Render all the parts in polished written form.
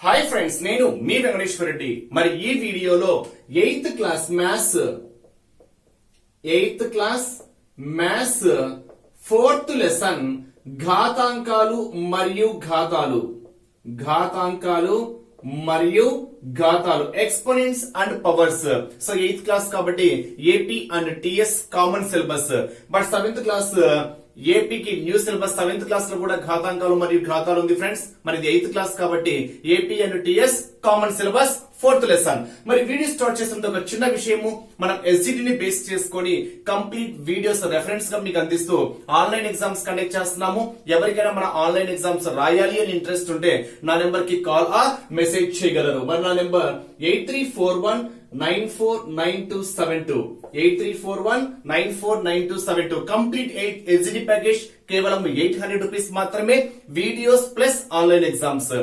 Hi friends, నేను మీ వెంకటేశ్వర రెడ్డి. మరి ఈ వీడియోలో eighth class maths fourth lesson ఘాతాంకాలు మరియు ఘాతాలు exponents and powers. So eighth class కాబట్టి AP and TS common syllabus. But seventh class ఏపీకి న్యూ సిలబస్. సెవెంత్ క్లాస్ లో కూడా ఘాతాంకాలు మరియు ఘాతాలు ఉంది ఫ్రెండ్స్. మరి ఇది ఎయిత్ క్లాస్ కాబట్టి AP and TS common syllabus fourth lesson. మరి వీడియో స్టార్ట్ చేసిన ఒక చిన్న విషయము, మనం ఎస్జిటి ని బేస్ చేసుకొని కంప్లీట్ వీడియోస్ రెఫరెన్స్ గా మీకు అందిస్తూ ఆన్లైన్ ఎగ్జామ్స్ కండక్ట్ చేస్తున్నాము. ఎవరికైనా మన ఆన్లైన్ ఎగ్జామ్స్ రాయాలి అని ఇంట్రెస్ట్ ఉంటే నా నెంబర్ కి కాల్ మెసేజ్ చేయగలరు. మరి నా నెంబర్ 8341949272 8341949272. కంప్లీట్ ఎస్జిటి ప్యాకేజ్ కేవలం 800 రూపీస్ మాత్రమే. Videos plus online exams.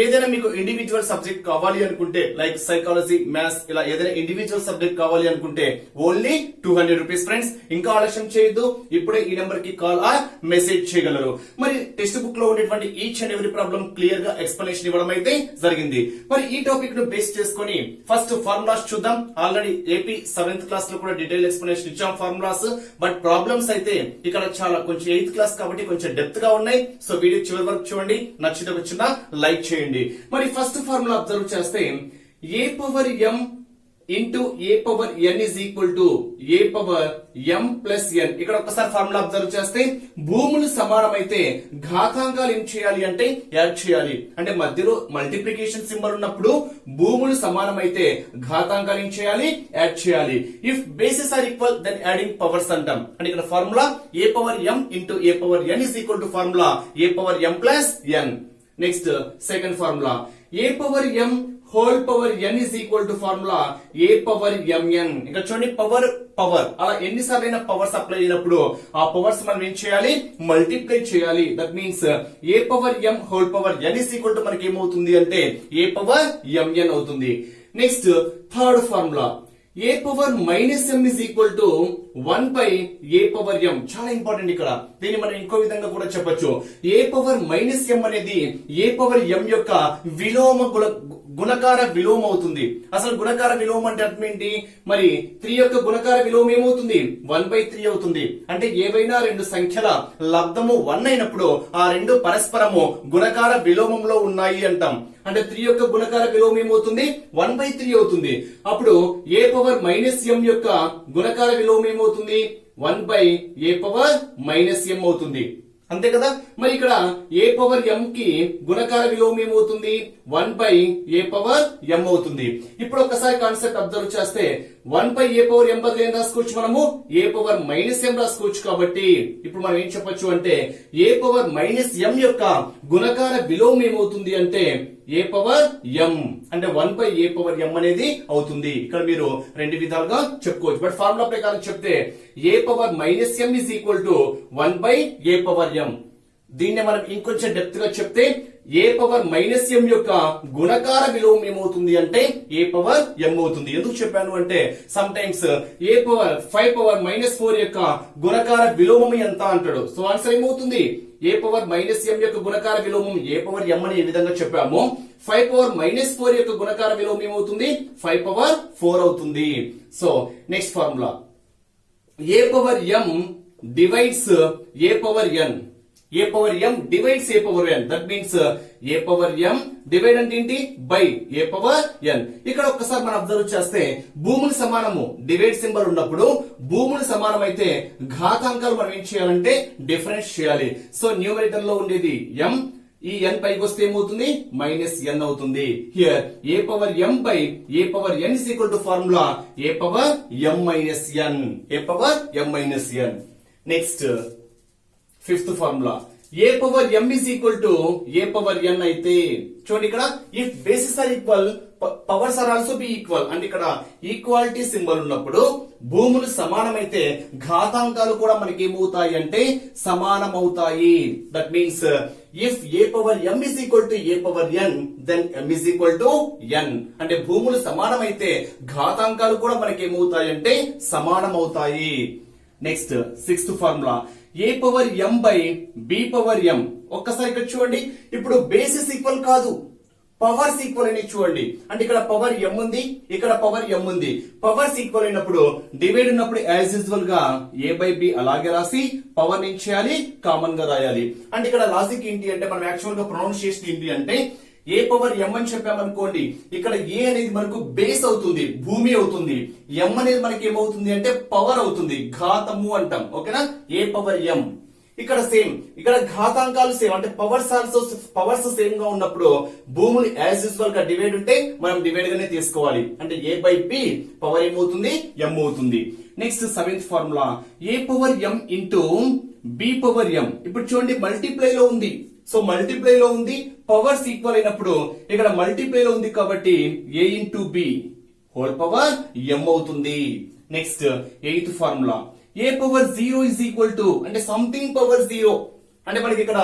ఏదైనా మీకు ఇండివిజువల్ సబ్జెక్ట్ కావాలి అనుకుంటే లైక్ సైకాలజీ, మ్యాథ్స్, ఇలా ఏదైనా ఇండివిజువల్ సబ్జెక్ట్ కావాలి అనుకుంటే ఓన్లీ 200 రూపీస్ ఫ్రెండ్స్. ఇంకా ఆలస్యం చేయొద్దు, ఇప్పుడే ఈ నెంబర్ కి కాల్ మెసేజ్ చేయగలరు. మరి టెక్స్ట్ బుక్ లో ఉండేటువంటి each and every problem clear గా ఎక్స్ప్లెనేషన్ ఇవ్వడం అయితే జరిగింది. మరి ఈ టాపిక్ ను బేస్ చేసుకొని ఫస్ట్ ఫార్ములాస్ చూద్దాం. ఆల్రెడీ ఏపీ సెవెంత్ క్లాస్ లో కూడా డీటెయిల్ ఎక్స్ప్లెనేషన్ ఇచ్చాం ఫార్ములాస్. బట్ ప్రాబ్లమ్స్ అయితే ఇక్కడ చాలా కొంచెం ఎయిత్ క్లాస్ కాబట్టి కొంచెం డెప్త్ గా ఉన్నాయి. సో వీడియో చివరి వరకు చూడండి, నచ్చితే ఒక చిన్న లైక్ చేయండి. మరి ఫస్ట్ ఫార్ములా అబ్జర్వ్ చేస్తే a power m into a power n is equal to a power m plus n. ఇక్కడ ఒక్కసారి ఫార్ములా అబ్జర్వ్ చేస్తే భూములు సమానమైతే ఘాతాంకాలు ఏం చేయాలి అంటే యాడ్ చేయాలి. అంటే మధ్యలో మల్టిప్లికేషన్ సింబల్ ఉన్నప్పుడు భూములు సమానమైతే ఘాతాంకాలు ఏం చేయాలి, యాడ్ చేయాలి. If bases are equal then adding powers అంటాం. అంటే ఇక్కడ formula a power m into a power n is equal to formula a power m plus n. Next second formula a power m whole power n is equal to formula a power m n. ఇక్కడ చూడండి power అలా ఎన్నిసార్లు powers apply అయినప్పుడు ఆ powers మనం ఏం చేయాలి, multiply చేయాలి. That means a power m whole power n is equal to మనకి ఏమవుతుంది అంటే ఏ పవర్ ఎంఎన్ అవుతుంది. Next third formula a power minus m is equal to 1 by a power m. చాలా ఇంపార్టెంట్. ఇక్కడ దీన్ని మనం ఇంకో విధంగా కూడా చెప్పొచ్చు. ఏ పవర్ మైనస్ ఎం అనేది ఏ పవర్ ఎం యొక్క గుణకార విలోమం అవుతుంది. అసలు గుణకార విలోమం అంటే అర్థం ఏంటి? మరి 3 యొక్క గుణకార విలోమం ఏమవుతుంది, 1/3 అవుతుంది. అంటే ఏవైనా రెండు సంఖ్యల లబ్ధము 1 అయినప్పుడు ఆ రెండు పరస్పరము గుణకార విలోమంలో ఉన్నాయి అంటాం. అంటే 3 యొక్క గుణకార విలోమం ఏమవుతుంది, 1/3 అవుతుంది. అప్పుడు ఏ పవర్ మైనస్ ఎం యొక్క గుణకార విలోమం ఏమవుతుంది, 1 బై ఏ పవర్ మైనస్ ఎం అవుతుంది. అంతే కదా. మరి ఇక్కడ ఏ పవర్ ఎం కి గుణకార విలోమం ఏమవుతుంది, 1 బై ఏ పవర్ ఎం అవుతుంది. ఇప్పుడు ఒకసారి కాన్సెప్ట్ అబ్జర్వ్ చేస్తే 1 బై ఏ పవర్ ఎం బదులు ఏం రాసుకోవచ్చు, మనము ఏ పవర్ మైనస్ ఎం రాసుకోవచ్చు. కాబట్టి ఇప్పుడు మనం ఏం చెప్పొచ్చు అంటే ఏ పవర్ మైనస్ ఎం యొక్క గుణకార విలోమం ఏమవుతుంది అంటే ఏ పవర్ ఎం. అంటే 1 బై ఏ పవర్ ఎం అనేది అవుతుంది. ఇక్కడ మీరు రెండు విధాలుగా చెప్పుకోవచ్చు. బట్ ఫార్ములా ప్రకారం చెప్తే a power minus m is equal to 1 by a power m. దీన్ని మనం ఇంకొంచెం డెప్త్ గా చెప్తే ఏ పవర్ మైనస్ ఎం యొక్క గుణకార విలోమం ఏమవుతుంది అంటే ఏ పవర్ ఎం అవుతుంది. ఎందుకు చెప్పాను అంటే సమ్ టైమ్స్ ఏ పవర్ 5 పవర్ మైనస్ 4 యొక్క గుణకార విలోమం ఎంత అంటాడు. సో ఆన్సర్ ఏమవుతుంది, ఏ పవర్ మైనస్ ఎం యొక్క గుణకార విలోమం ఏ పవర్ ఎం అని ఏ విధంగా చెప్పాము. 5 పవర్ మైనస్ 4 యొక్క గుణకార విలోమం ఏమవుతుంది, 5 పవర్ 4 అవుతుంది. So next formula a power m divides a power n. A power m divides a power n. That means a power m divide అంటే ఏంటి, బై ఏ పవర్ ఎన్. ఇక్కడ ఒక్కసారి మనం అబ్జర్వ్ చేస్తే భూములు సమానము డివైడ్ సింబల్ ఉన్నప్పుడు భూములు సమానం అయితే ఘాతాంకాలు మనం ఏం చేయాలంటే డిఫరెన్స్ చేయాలి. సో న్యూమరేటర్ లో ఉండేది ఎం, ఈ ఎన్ పైకి వస్తే ఏమవుతుంది, మైనస్ ఎన్ అవుతుంది. Here a power m by a power n is equal to formula a power m minus n. A power m minus n. Next fifth formula a power m is equal to a power n అయితే చూడండి ఇక్కడ if bases are equal powers are also be equal. అంటే ఇక్కడ equality symbol ఉన్నప్పుడు భూములు సమానమైతే ఘాతాంకాలు కూడా మనకి ఏమవుతాయి అంటే సమానమవుతాయి. That means if a power m is equal to a power n then m is equal to n. అంటే భూములు సమానమైతే ఘాతాంకాలు కూడా మనకి ఏమవుతాయి అంటే సమానమవుతాయి. Next sixth formula a power m by b power m. ఒక్కసారి ఇక్కడ చూడండి, ఇప్పుడు బేసిస్ ఈక్వల్ కాదు, పవర్స్ ఈక్వల్ అని చూడండి. అంటే ఇక్కడ పవర్ m ఉంది, ఇక్కడ పవర్ m ఉంది. పవర్స్ ఈక్వల్ అయినప్పుడు డివైడ్ ఉన్నప్పుడు యాజ్ యూజువల్ గా a బై b అలాగే రాసి పవర్ ఏం చేయాలి, కామన్ గా రాయాలి. అంటే ఇక్కడ లాజిక్ ఏంటి అంటే మనం యాక్చువల్ గా ప్రొనౌన్సియేషన్ ఏంటి అంటే ఏ పవర్ m అని చెప్పామనుకోండి, ఇక్కడ ఏ అనేది మనకు బేస్ అవుతుంది, భూమి అవుతుంది. m అనేది మనకి ఏమవుతుంది అంటే పవర్ అవుతుంది, ఘాతము అంటాం. ఓకేనా, ఏ పవర్ m. ఇక్కడ సేమ్, ఇక్కడ ఘాతాంకాలు సేమ్, అంటే పవర్స్ సేమ్ గా ఉన్నప్పుడు భూములు యాజ్ యూజువల్ గా డివైడ్ ఉంటే మనం డివైడ్ గానే తీసుకోవాలి. అంటే ఏ బై బి పవర్ ఏమవుతుంది, m అవుతుంది. Next 7th formula a power m into b power m. ఇప్పుడు చూడండి మల్టిప్లై లో ఉంది, సో మల్టిప్లై లో ఉంది, పవర్స్ ఈక్వల్ అయినప్పుడు ఇక్కడ మల్టిప్లై లో ఉంది కాబట్టి a into b whole power m అవుతుంది. Next 8th formula a power 0 is equal to, అంటే సంథింగ్ పవర్ 0, అంటే మనకి ఇక్కడ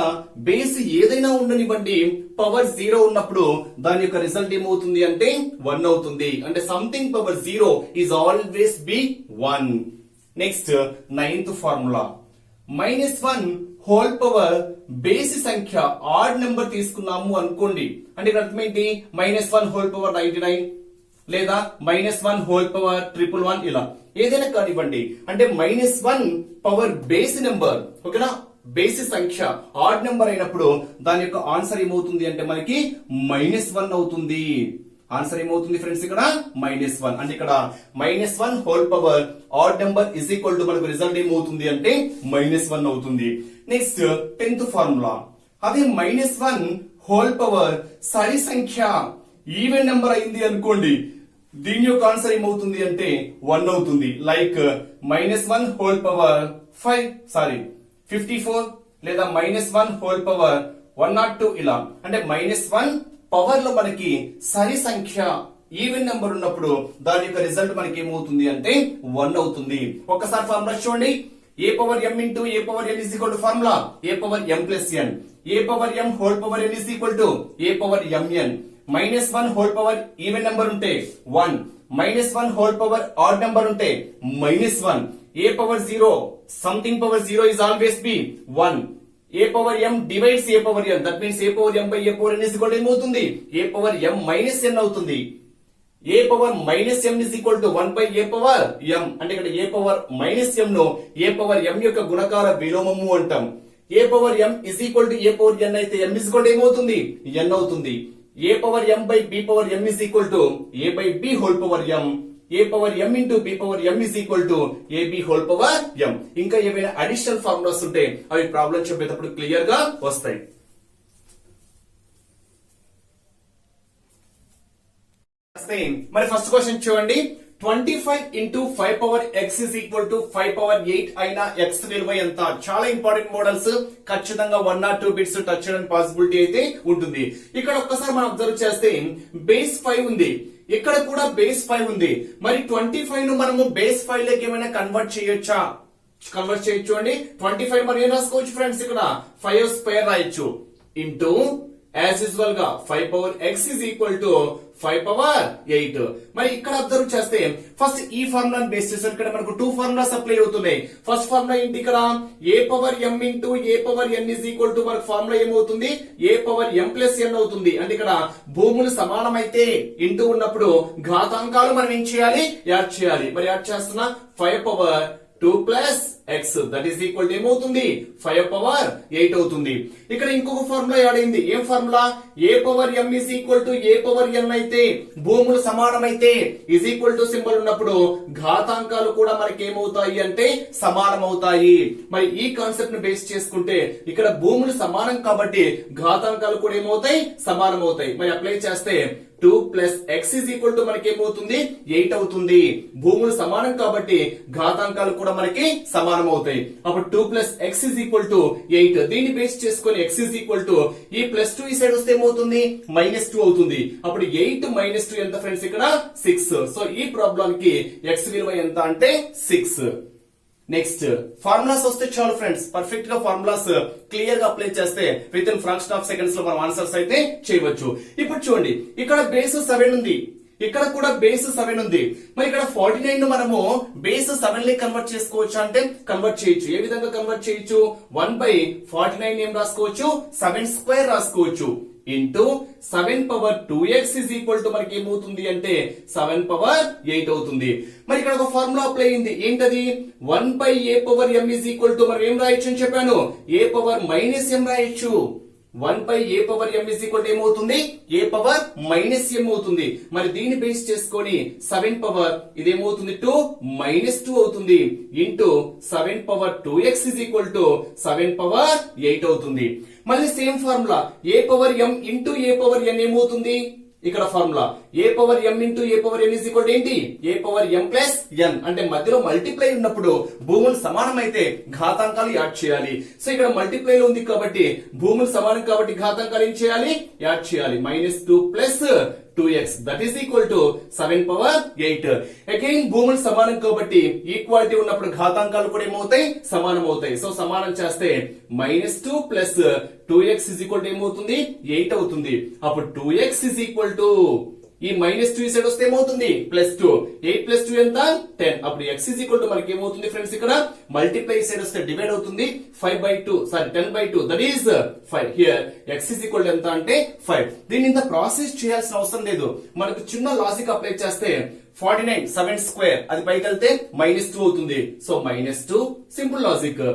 బేస్ ఏదైనా ఉండనివ్వండి పవర్ 0 ఉన్నప్పుడు దాని యొక్క రిజల్ట్ ఏమవుతుంది అంటే 1 అవుతుంది. అంటే something power 0 is always be 1. Next 9th formula -1 whole power బేసి సంఖ్య ఆడ్ నెంబర్ తీసుకున్నాము అనుకోండి. అంటే ఇక్కడ అర్థం ఏంటి, -1 హోల్ పవర్ 99 లేదా -1 హోల్ పవర్ 111 ఇలా ఏదైనా కానివ్వండి. అంటే -1 పవర్ బేసి నెంబర్, ఓకేనా, బేసి సంఖ్య ఆడ్ నెంబర్ అయినప్పుడు దాని యొక్క ఆన్సర్ ఏమవుతుంది అంటే మనకి -1 అవుతుంది. ఆన్సర్ ఏమవుతుంది ఫ్రెండ్స్ ఇక్కడ -1. అంటే ఇక్కడ -1 whole power odd number is equal to మనకు రిజల్ట్ ఏమవుతుంది అంటే -1 అవుతుంది. నెక్స్ట్ 10th ఫార్ములా అదే -1 హోల్ పవర్ సరి సంఖ్య ఈవెన్ నెంబర్ అయింది అనుకోండి, దీని యొక్క ఆన్సర్ ఏమవుతుంది అంటే 1 అవుతుంది. లైక్ -1 హోల్ పవర్ 54 లేదా -1 హోల్ పవర్ 102 ఇలా. అంటే -1 పవర్ లో మనకి సరి సంఖ్య ఈవెన్ నెంబర్ ఉన్నప్పుడు దాని యొక్క రిజల్ట్ మనకి ఏమవుతుంది అంటే 1 అవుతుంది. ఒక్కసారి ఫార్ములా చూడండి, a power m into a power n is equal to formula a power m plus n. A power m whole power n is equal to a power mn. -1 whole power even number ఉంటే 1, -1 whole power odd number ఉంటే -1. A power 0 something power 0 is always be 1. A power m divides a power n, that means a power m by a power n is equal to ఏమవుతుంది, a power m minus n అవుతుంది. A power minus m is equal to 1 by a power m. అంటే ఇక్కడ a power minus m ను ఏ power m యొక్క గుణకార విలోమము అంటాం. A power m is equal to a power n అయితే m is equal to ఏమవుతుంది, n అవుతుంది. A power m by b power m is equal to a by b whole power m. A power m into b power m is equal to a b whole power m. ఇంకా ఏమైనా additional formulas ఉంటే అవి problem చెప్పేటప్పుడు clear గా వస్తాయి. మరి first question చూడండి, 25 into 5 power x is equal to 5 power 8 అయిన x విలువ ఎంత? చాలా ఇంపార్టెంట్ మోడల్స్, ఖచ్చితంగా 1 or 2 బిట్స్ టచ్ చేయడానికి పాసిబిలిటీ అయితే ఉంటుంది. ఇక్కడ ఒక్కసారి మనం అబ్జర్వ్ చేస్తే బేస్ 5 ఉంది, ఇక్కడ కూడా బేస్ 5 ఉంది. మరి 25 ను మనము బేస్ 5 లోకి ఏమైనా కన్వర్ట్ చేయొచ్చా? కన్వర్ట్ చేయొచ్చు అండి. 25 మరి ఏం రాసుకోవచ్చు ఫ్రెండ్స్, ఇక్కడ 5 స్క్వేర్ రాయొచ్చు ఇంటూ యాజ్ యూజువల్ గా 5 power x is equal to 5 power 8. మరి ఇక్కడ అబ్జర్వ్ చేస్తే ఫస్ట్ ఈ ఫార్ములాని బేస్ చేసి ఇక్కడ మనకు 2 ఫార్ములాస్ అప్లై అవుతున్నాయి. ఫస్ట్ ఫార్ములా ఏంటి, ఇక్కడ a power m into a power n is equal to మనకు ఫార్ములా ఏమవుతుంది, a power m plus n అవుతుంది. అంటే ఇక్కడ భూములు సమానమైతే ఇంటూ ఉన్నప్పుడు ఘాతాంకాలు మనం ఏం చేయాలి, యాడ్ చేయాలి. మరి యాడ్ చేస్తున్నా 5 power 2 plus x that is equal to ఏమవుతుంది, 5 పవర్ 8 అవుతుంది. ఇక్కడ ఇంకొక ఫార్ములా యాడ్ అయింది. ఏం formula, a power m is equal to a power n అయితే భూములు సమానమైతే ఇస్ ఈక్వల్ టు సింబల్ ఉన్నప్పుడు ఘాతాంకాలు కూడా మనకి ఏమవుతాయి అంటే సమానం అవుతాయి. మరి ఈ కాన్సెప్ట్ ను బేస్ చేసుకుంటే ఇక్కడ భూములు సమానం కాబట్టి ఘాతాంకాలు కూడా ఏమవుతాయి, సమానం అవుతాయి. మరి అప్లై చేస్తే 2 plus x is equal to మనకి ఏమవుతుంది, 8 అవుతుంది. భూములు సమానం కాబట్టి ఘాతాంకాలు కూడా మనకి సమానం అవుతాయి. అప్పుడు 2 plus x is equal to 8. దీన్ని బేస్ చేసుకొని x ఇస్ ఈక్వల్ టు ఈ ప్లస్ 2 ఈ సైడ్ వస్తే ఏమవుతుంది, -2 అవుతుంది. అప్పుడు 8 - 2 ఎంత ఫ్రెండ్స్, ఇక్కడ 6. సో ఈ ప్రాబ్లం కి x విలువ ఎంత అంటే 6. నెక్స్ట్ ఫార్ములాస్ వస్తే చాలు ఫ్రెండ్స్, పర్ఫెక్ట్ గా ఫార్ములాస్ క్లియర్ గా అప్లై చేస్తే with in fraction of seconds లో మనం ఆన్సర్స్ అయితే చేయవచ్చు. ఇప్పుడు చూడండి, ఇక్కడ బేస్ 7 ఉంది, ఇక్కడ కూడా బేస్ 7 ఉంది. మరి ఇక్కడ 49 ను మనము బేస్ 7 లకి కన్వర్ట్ చేసుకోవచ్చు అంటే కన్వర్ట్ చేయొచ్చు. ఏ విధంగా కన్వర్ట్ చేయొచ్చు, 1/49 ఏం రాసుకోవచ్చు, 7 స్క్వేర్ రాసుకోవచ్చు. Into 7 power 2x is equal to మనకి ఏమవుతుంది అంటే 7 పవర్ 8 అవుతుంది. మరి ఇక్కడ ఒక ఫార్ములా అప్లై అయింది, ఏంటది? 1 by a power m is equal to మనం ఏం రాయొచ్చు అని చెప్పాను, a పవర్ మైనస్ m రాయొచ్చు. 1 by a power m is equal to ఏమవుతుంది, a పవర్ మైనస్ m అవుతుంది. మరి దీన్ని బేస్ చేసుకొని 7 పవర్ ఇదేమవుతుంది 2 మైనస్ 2 అవుతుంది into 7 power 2x is equal to 7 power 8 అవుతుంది. మళ్ళీ same formula a power m into a power n ఏమవుతుంది, ఇక్కడ formula a power m into a power n is equal to ఏంటి, a power m plus n. అంటే మధ్యలో multiply ఉన్నప్పుడు భూములు సమానం అయితే ఘాతాంకాలు యాడ్ చేయాలి. సో ఇక్కడ మల్టిప్లై లో ఉంది కాబట్టి భూములు సమానం కాబట్టి ఘాతాంకాలు ఏం చేయాలి, యాడ్ చేయాలి. -2 plus 2x that is equal to 7 power 8. Again భూములు సమానం కాబట్టి ఈక్వాలిటీ ఉన్నప్పుడు ఘాతాంకాలు కూడా ఏమవుతాయి, సమానం అవుతాయి. సో సమానం చేస్తే -2 plus 2x is equal to ఏమవుతుంది, 8 అవుతుంది. అప్పుడు 2x ఇజ్ ఈక్వల్ టు ఈ -2 ఈ సైడ్ వస్తే ఏమవుతుంది, +2. 8 ప్లస్ 2 ఎంత, 10. అప్పుడు x ఇజ్ ఈక్వల్ టు మనకి ఏమవుతుంది ఫ్రెండ్స్, ఇక్కడ మల్టిప్లై సైడ్ వస్తే డివైడ్ అవుతుంది. 10/2 that is 5. Here x is equal to ఎంత అంటే 5. దీన్ని ఇంత ప్రాసెస్ చేయాల్సిన అవసరం లేదు. మనకు చిన్న లాజిక్ అప్లై చేస్తే 49 7 స్క్వేర్ అది పైకి వెళ్తే -2 అవుతుంది. So -2 simple logic.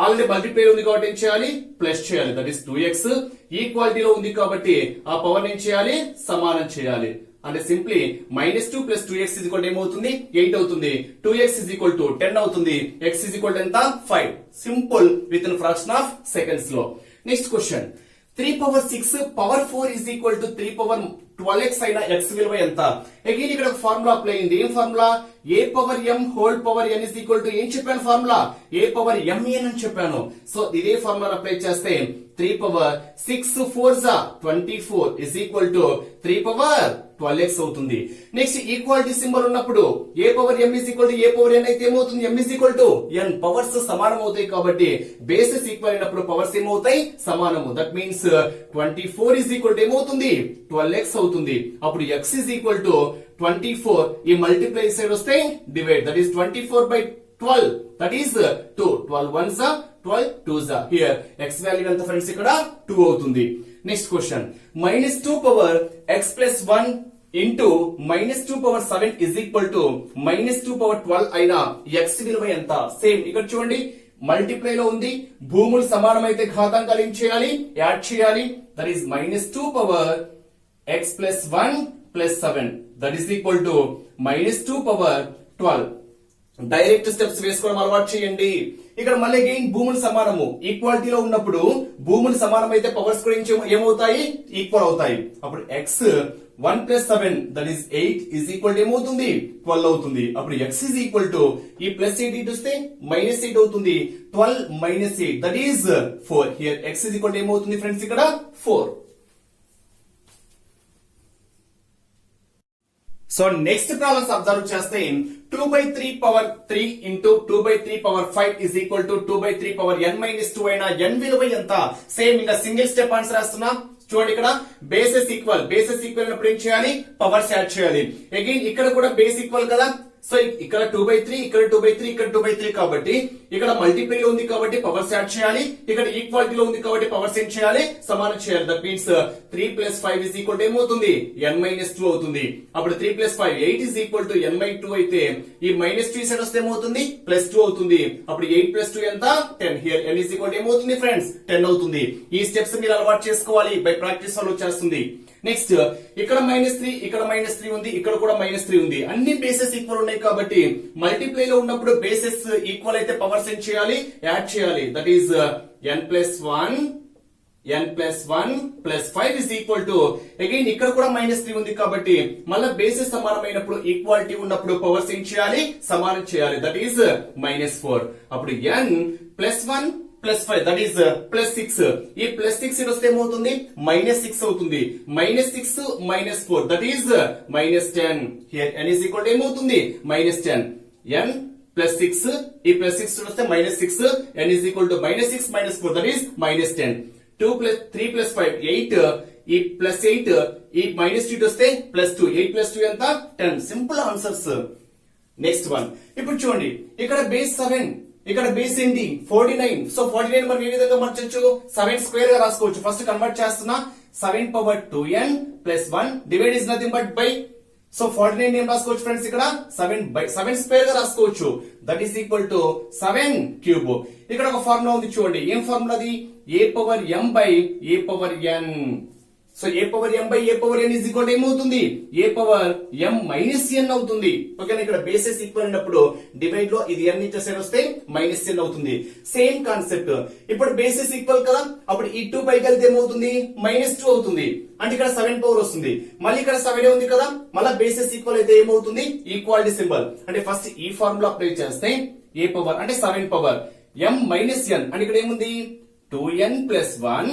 Already multiply ఉంది కాబట్టి ఏం చేయాలి, ప్లస్ చేయాలి. That is 2x. ఈక్వాలిటీలో ఉంది కాబట్టి ఆ పవర్ ఏం చేయాలి, సమానం చేయాలి. అంటే simply -2 plus 2x is equal to ఏమవుతుంది, 8 అవుతుంది. 2x ఇజ్ ఈక్వల్ టు 10 అవుతుంది. x ఇజ్ ఈక్వల్ టు ఎంత, 5. Simple with in fraction of seconds లో. Next question, 3 power 6 power 4 is equal to 3 power 12x అయిన x విలువ ఎంత? అగైన్ ఇక్కడ formula apply అయింది. ఏం formula, a power m whole power n is equal to ఏం చెప్పాను formula, a power m n అని చెప్పాను. సో ఇదే ఫార్ములా అప్లై చేస్తే 3 power 6 4 24 is equal to 3 power 12x అవుతుంది. నెక్స్ట్ ఈక్వాలిటీ సింబల్ ఉన్నప్పుడు a power m is equal to a power n అయితే ఏమవుతుంది, m is equal to n. Powers సమానం అవుతాయి కాబట్టి బేసెస్ ఈక్వల్ అయినప్పుడు పవర్స్ ఏమవుతాయి, సమానము. That means 24 is equal to ఏమవుతుంది, 12x అవుతుంది. అప్పుడు x ఇజ్ ఈక్వల్ టు 24 ఈ మల్టిప్లై సైడ్ వస్తే divide, that is 24/12 that is 2. 12 1s 12 2s. Here x value ఎంత ఫ్రెండ్స్, ఇక్కడ 2 అవుతుంది. Next question, -2 power x plus 1 into -2 power 7 is equal to -2 power 12 అయిన x విలువ ఎంత? సేమ్ ఇక్కడ చూడండి మల్టిప్లై లో ఉంది, భూములు సమానమైతే ఘాతాంకాలు ఏం చేయాలి, యాడ్ చేయాలి. That is -2 power x plus 1 plus 7 that is equal to -2 power 12. Direct steps వేసుకోవడం అలవాటు చేయండి. ఇక్కడ మళ్ళీ అగైన్ భూములు సమానము, ఈక్వాలిటీలో ఉన్నప్పుడు భూములు సమానం అయితే పవర్స్ కూడా ఏమవుతాయి, ఈక్వల్ అవుతాయి. అప్పుడు x 1 plus 7 that is 8 is equal to ఏమవుతుంది, 12 అవుతుంది. అప్పుడు x ఇజ్ ఈక్వల్ టు ఈ ప్లస్ 8 ఇటు వస్తే -8 అవుతుంది. 12 - 8 that is 4. Here x is equal to ఏమవుతుంది ఫ్రెండ్స్, ఇక్కడ 4. సో నెక్స్ట్ ప్రాబ్లమ్స్ అబ్జర్వ్ చేస్తే 2/3 power 3 into 2/3 power 5 is equal to 2/3 power n - 2 అయినా n విలువ ఎంత? సేమ్ ఇంకా సింగిల్ స్టెప్ ఆన్సర్ రాస్తున్నా. చూడండి ఇక్కడ బేసెస్ ఈక్వల్ అయినప్పుడు ఏం చేయాలి, పవర్స్ యాడ్ చేయాలి. అగైన్ ఇక్కడ కూడా బేస్ ఈక్వల్ కదా, సో ఇక్కడ 2/3 ఇక్కడ 2/3 ఇక్కడ 2/3 కాబట్టి ఇక్కడ మల్టిప్లై లో ఉంది కాబట్టి పవర్స్ యాడ్ చేయాలి. ఇక్కడ ఈక్వాలిటీలో ఉంది కాబట్టి పవర్స్ ఏం చేయాలి, సమానం చేయాలి. That means 3 plus 5 is equal to ఏమవుతుంది, n - 2 అవుతుంది. అప్పుడు 3 plus 5 8 is equal to n / 2 అయితే ఈ -2 సైడ్ వస్తే ఏమవుతుంది, +2 అవుతుంది. అప్పుడు 8 ప్లస్ 2 ఎంత, 10. Here n is equal to ఏమవుతుంది ఫ్రెండ్స్, 10 అవుతుంది. ఈ స్టెప్స్ మీరు అలవాటు చేసుకోవాలి, బై ప్రాక్టీస్ వల్ల వచ్చేస్తుంది. నెక్స్ట్ ఇక్కడ -3 ఇక్కడ -3 ఉంది, ఇక్కడ కూడా -3 ఉంది. అన్ని బేసెస్ ఈక్వల్ ఉన్నాయి కాబట్టి మల్టిప్లై లో ఉన్నప్పుడు బేసెస్ ఈక్వల్ అయితే పవర్స్ ఏం చేయాలి, యాడ్ చేయాలి. That is n plus 1 plus 5 is equal to again ఇక్కడ కూడా -3 ఉంది కాబట్టి మళ్ళీ బేసెస్ సమానమైనప్పుడు ఈక్వాలిటీ ఉన్నప్పుడు పవర్స్ ఏం చేయాలి, సమానం చేయాలి. That is -4. అప్పుడు n plus 1 plus 5 that is plus 6. ఈ ప్లస్ 6 వస్తే ఏమవుతుంది, -6 అవుతుంది. -6 - 4 that is -10. Here n is equal to ఏమవుతుంది, -10. n ప్లస్ 6 ఈ ప్లస్ 6 వస్తే -6, n is equal to -6 - 4 that is -10. 3 plus 5 8 ఈ ప్లస్ 8 ఈ -2 వస్తే +2. 8 + 2 ఎంత, 10. Simple answers. నెక్స్ట్ వన్, ఇప్పుడు చూడండి ఇక్కడ బేస్ 7 ఇక్కడ బేస్ ఏంటి 49. సో 49 మనం ఏ విధంగా మార్చొచ్చు, 7 స్క్వేర్ గా రాసుకోవచ్చు. ఫస్ట్ కన్వర్ట్ చేస్తున్నా. 7 power 2n plus 1 divide is nothing but by. So 49 ఏం రాసుకోవచ్చు ఫ్రెండ్స్ ఇక్కడ 7 స్క్వేర్ గా రాసుకోవచ్చు. That is equal to 7 cube. ఇక్కడ ఒక ఫార్ములా ఉంది చూడండి. ఏం ఫార్ములా అది? A power m by a power n. So a power m by a power n is equal to ఏమవుతుంది? A power m minus n అవుతుంది. ఓకేనా? ఇక్కడ బేసెస్ ఈక్వల్ అయినప్పుడు డివైడ్ లో ఇది n ఇచ్చే సైడ్ వస్తే మైనస్ n అవుతుంది. Same concept. ఇప్పుడు బేసెస్ ఈక్వల్ కదా, అప్పుడు ఈ 2 పైకి వెళ్తే ఏమవుతుంది? -2 అవుతుంది. అంటే ఇక్కడ 7 పవర్ వస్తుంది. మళ్ళీ ఇక్కడ 7 ఉంది కదా, మళ్ళీ బేసెస్ ఈక్వల్ అయితే ఏమవుతుంది? Equality symbol. అంటే ఫస్ట్ ఈ ఫార్ములా అప్లై చేస్తే ఏ పవర్ అంటే 7 పవర్ m మైనస్ n అంటే ఇక్కడ ఏముంది? 2n plus 1.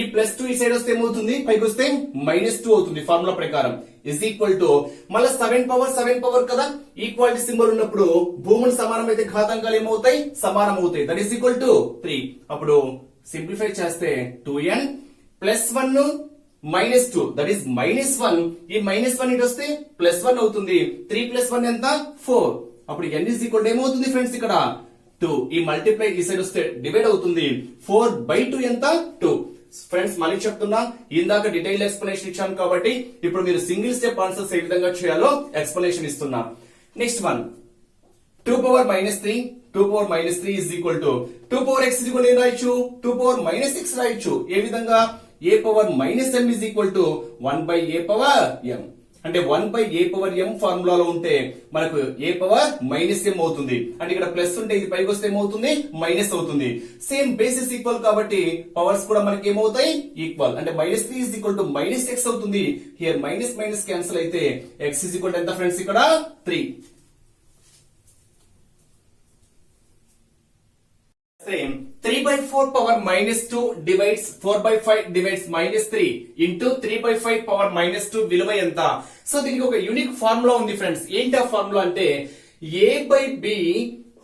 ఈ ప్లస్ 2 ఈ సైడ్ వస్తే ఏమవుతుంది? పైకి వస్తే -2 అవుతుంది ఫార్ములా ప్రకారం. ఇస్ ఈక్వల్ టు మళ్ళీ 7 పవర్ కదా, ఈక్వాలిటీ సింబల్ ఉన్నప్పుడు భూములు సమానం అయితే ఘాతాంకాలు ఏమవుతాయి? సమానం అవుతాయి. That is equal to 3. అప్పుడు సింప్లిఫై చేస్తే 2n ప్లస్ 1 -2 దట్ ఈస్ -1. ఈ -1 ఇటు వస్తే +1 అవుతుంది. 3 + 1 ఎంత? 4. అప్పుడు n ఇస్ ఈక్వల్ టు ఏమవుతుంది ఫ్రెండ్స్? ఇక్కడ 2. ఈ మల్టిప్లై ఈ సైడ్ వస్తే డివైడ్ అవుతుంది. 4/2 ఎంత? 2. ఫ్రెండ్స్ మళ్ళీ చెప్తున్నా, ఇందాక డీటెయిల్ ఎక్స్ప్లెనేషన్ ఇచ్చాను కాబట్టి ఇప్పుడు మీరు సింగిల్ స్టెప్ ఆన్సర్స్ ఏ విధంగా చేయాలో ఎక్స్ప్లెనేషన్ ఇస్తున్నా. Next one 2 power -3. 2 power -3 is equal to 2 power x is equal ఏం రాయొచ్చు? 2 పవర్ -6 రాయొచ్చు. ఏ విధంగా? A power -m is equal to 1/a power m. అంటే 1/a పవర్ m ఫార్ములాలో ఉంటే మనకు ఏ పవర్ -m అవుతుంది. అంటే ఇక్కడ ప్లస్ ఉంటే ఇది పైకి వస్తే ఏమవుతుంది? మైనస్ అవుతుంది. సేమ్ బేసిస్ ఈక్వల్ కాబట్టి పవర్స్ కూడా మనకి ఏమవుతాయి? ఈక్వల్. అంటే -3 ఇస్ ఈక్వల్ టు -x అవుతుంది. హియర్ మైనస్ మైనస్ క్యాన్సిల్ అయితే x ఇస్ ఈక్వల్ టు ఎంత ఫ్రెండ్స్? ఇక్కడ 3. Same 3/4 power -2 divides 4/5 divides -3 into 3/5 power -2 విలువ ఎంత? సో దీనికి ఒక యూనిక్ ఫార్ములా ఉంది ఫ్రెండ్స్. ఏంటి ఆ ఫార్ములా అంటే a/b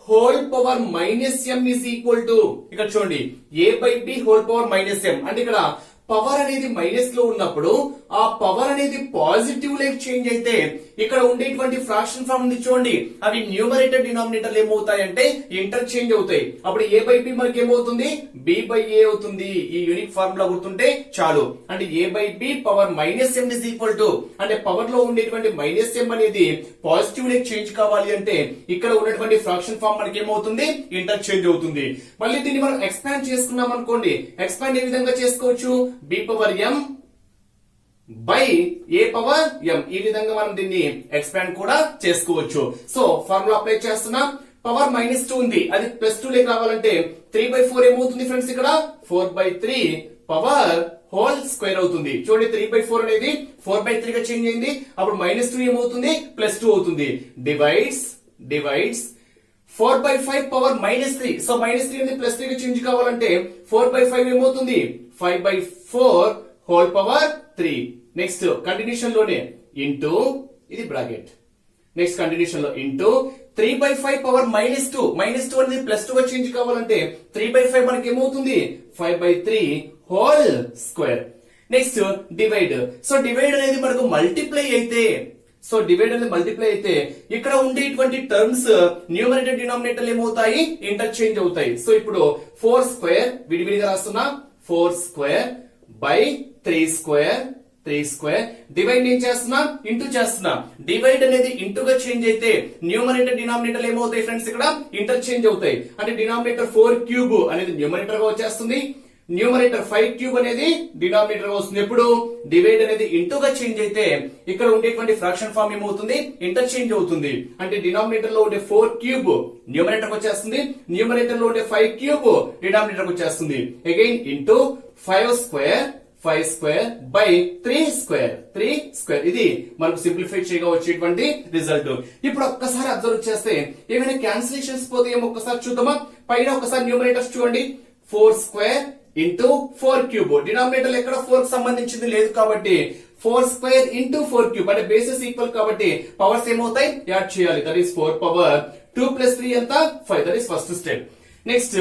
whole power -m is equal to, ఇక్కడ చూడండి, a/b హోల్ పవర్ -m అంటే ఇక్కడ పవర్ అనేది మైనస్ లో ఉన్నప్పుడు ఆ పవర్ అనేది పాజిటివ్ లైక్ చేంజ్ అయితే ఇక్కడ ఉండేటువంటి ఫ్రాక్షన్ ఫార్మ్ ఉంది చూడండి, అవి న్యూమరేటర్ డినామినేటర్ ఏమవుతాయంటే ఇంటర్చేంజ్ అవుతాయి. అప్పుడు a/b మనకి ఏమవుతుంది? b/a అవుతుంది. ఈ యూనిక్ ఫార్ములా గుర్తుంటే చాలు. అంటే a/b power -m is equal to, అంటే పవర్ లో ఉండేటువంటి -m అనేది పాజిటివ్ లైక్ చేంజ్ కావాలి అంటే ఇక్కడ ఉన్నటువంటి ఫ్రాక్షన్ ఫార్మ్ మనకి ఏమవుతుంది? ఇంటర్చేంజ్ అవుతుంది. మళ్ళీ దీన్ని మనం ఎక్స్పాండ్ చేసుకున్నాం అనుకోండి, ఎక్స్పాండ్ ఏ విధంగా చేసుకోవచ్చు? b power m by a power m. ఈ విధంగా మనం దీన్ని ఎక్స్పాండ్ కూడా చేసుకోవచ్చు. సో ఫార్ములా అప్లై చేస్తున్నా. పవర్ -2 ఉంది, అది +2 లేక రావాలంటే 3/4 ఏమవుతుంది ఫ్రెండ్స్? ఇక్కడ 4/3 పవర్ హోల్ స్క్వేర్ అవుతుంది. చూడండి 3/4 అనేది 4/3 గా చేంజ్ అయింది. అప్పుడు -2 ఏమవుతుంది? +2 అవుతుంది. Divides 4/5 power -3. సో -3 అనేది +3 గా చేంజ్ కావాలంటే 4/5 ఏమవుతుంది? 5/4 హోల్ పవర్ 3. నెక్స్ట్ కంటిన్యూషన్ లోనే ఇంటూ, ఇది బ్రాకెట్. నెక్స్ట్ కంటిన్యూషన్ లో ఇంటూ 3/5 పవర్ -2. -2 అనేది +2 గా చేంజ్ కావాలంటే 3/5 మనకి ఏమవుతుంది? 5/3 whole square. Next divide. So divide అనేది మనకు మల్టిప్లై అయితే, ఇక్కడ ఉండేటువంటి టర్మ్స్ న్యూమరేటర్ డినామినేటర్ ఏమవుతాయి? ఇంటర్చేంజ్ అవుతాయి. సో ఇప్పుడు 4 స్క్వేర్ విడివిడిగా రాస్తున్నా. 4 స్క్వేర్ బై 3 స్క్వేర్ డివైడ్ ఏం చేస్తున్నా? ఇంటూ చేస్తున్నా. డివైడ్ అనేది ఇంటూగా చేంజ్ అయితే న్యూమరేటర్ డినామినేటర్ ఏమవుతాయి ఫ్రెండ్స్? ఇక్కడ ఇంటర్చేంజ్ అవుతాయి. అంటే డినామినేటర్ 4 క్యూబ్ అనేది న్యూమరేటర్ గా వచ్చేస్తుంది. న్యూమరేటర్ 5 క్యూబ్ అనేది డినామినేటర్ గా వస్తుంది. ఎప్పుడు డివైడ్ అనేది ఇంటూగా చేంజ్ అయితే ఇక్కడ ఉండేటువంటి ఫ్రాక్షన్ ఫార్మ్ ఏమవుతుంది? ఇంటర్చేంజ్ అవుతుంది. అంటే డినామినేటర్ లో ఉండే 4 క్యూబ్ న్యూమరేటర్ వచ్చేస్తుంది, న్యూమరేటర్ లో ఉండే 5 క్యూబ్ డినామినేటర్ వచ్చేస్తుంది. Again into 5 square by 3 square. ఇది మనకు సింప్లిఫై చేయగా వచ్చేటువంటి రిజల్ట్. ఇప్పుడు ఒక్కసారి అబ్జర్వ్ చేస్తే ఏమైనా క్యాన్సిలేషన్స్ పోతే ఏమో ఒక్కసారి చూద్దామా? పైన ఒకసారి న్యూమరేటర్స్ చూడండి. 4 స్క్వేర్ ఇంటూ 4 క్యూబ్. డినామినేటర్ ఎక్కడ 4 కి సంబంధించింది లేదు కాబట్టి 4 స్క్వేర్ ఇంటూ 4 క్యూబ్ అంటే బేసెస్ ఈక్వల్ కాబట్టి పవర్స్ ఏమవుతాయి? యాడ్ చేయాలి. దట్ ఈస్ 4 పవర్ 2 + 3 ఎంత? 5. That is first step. Next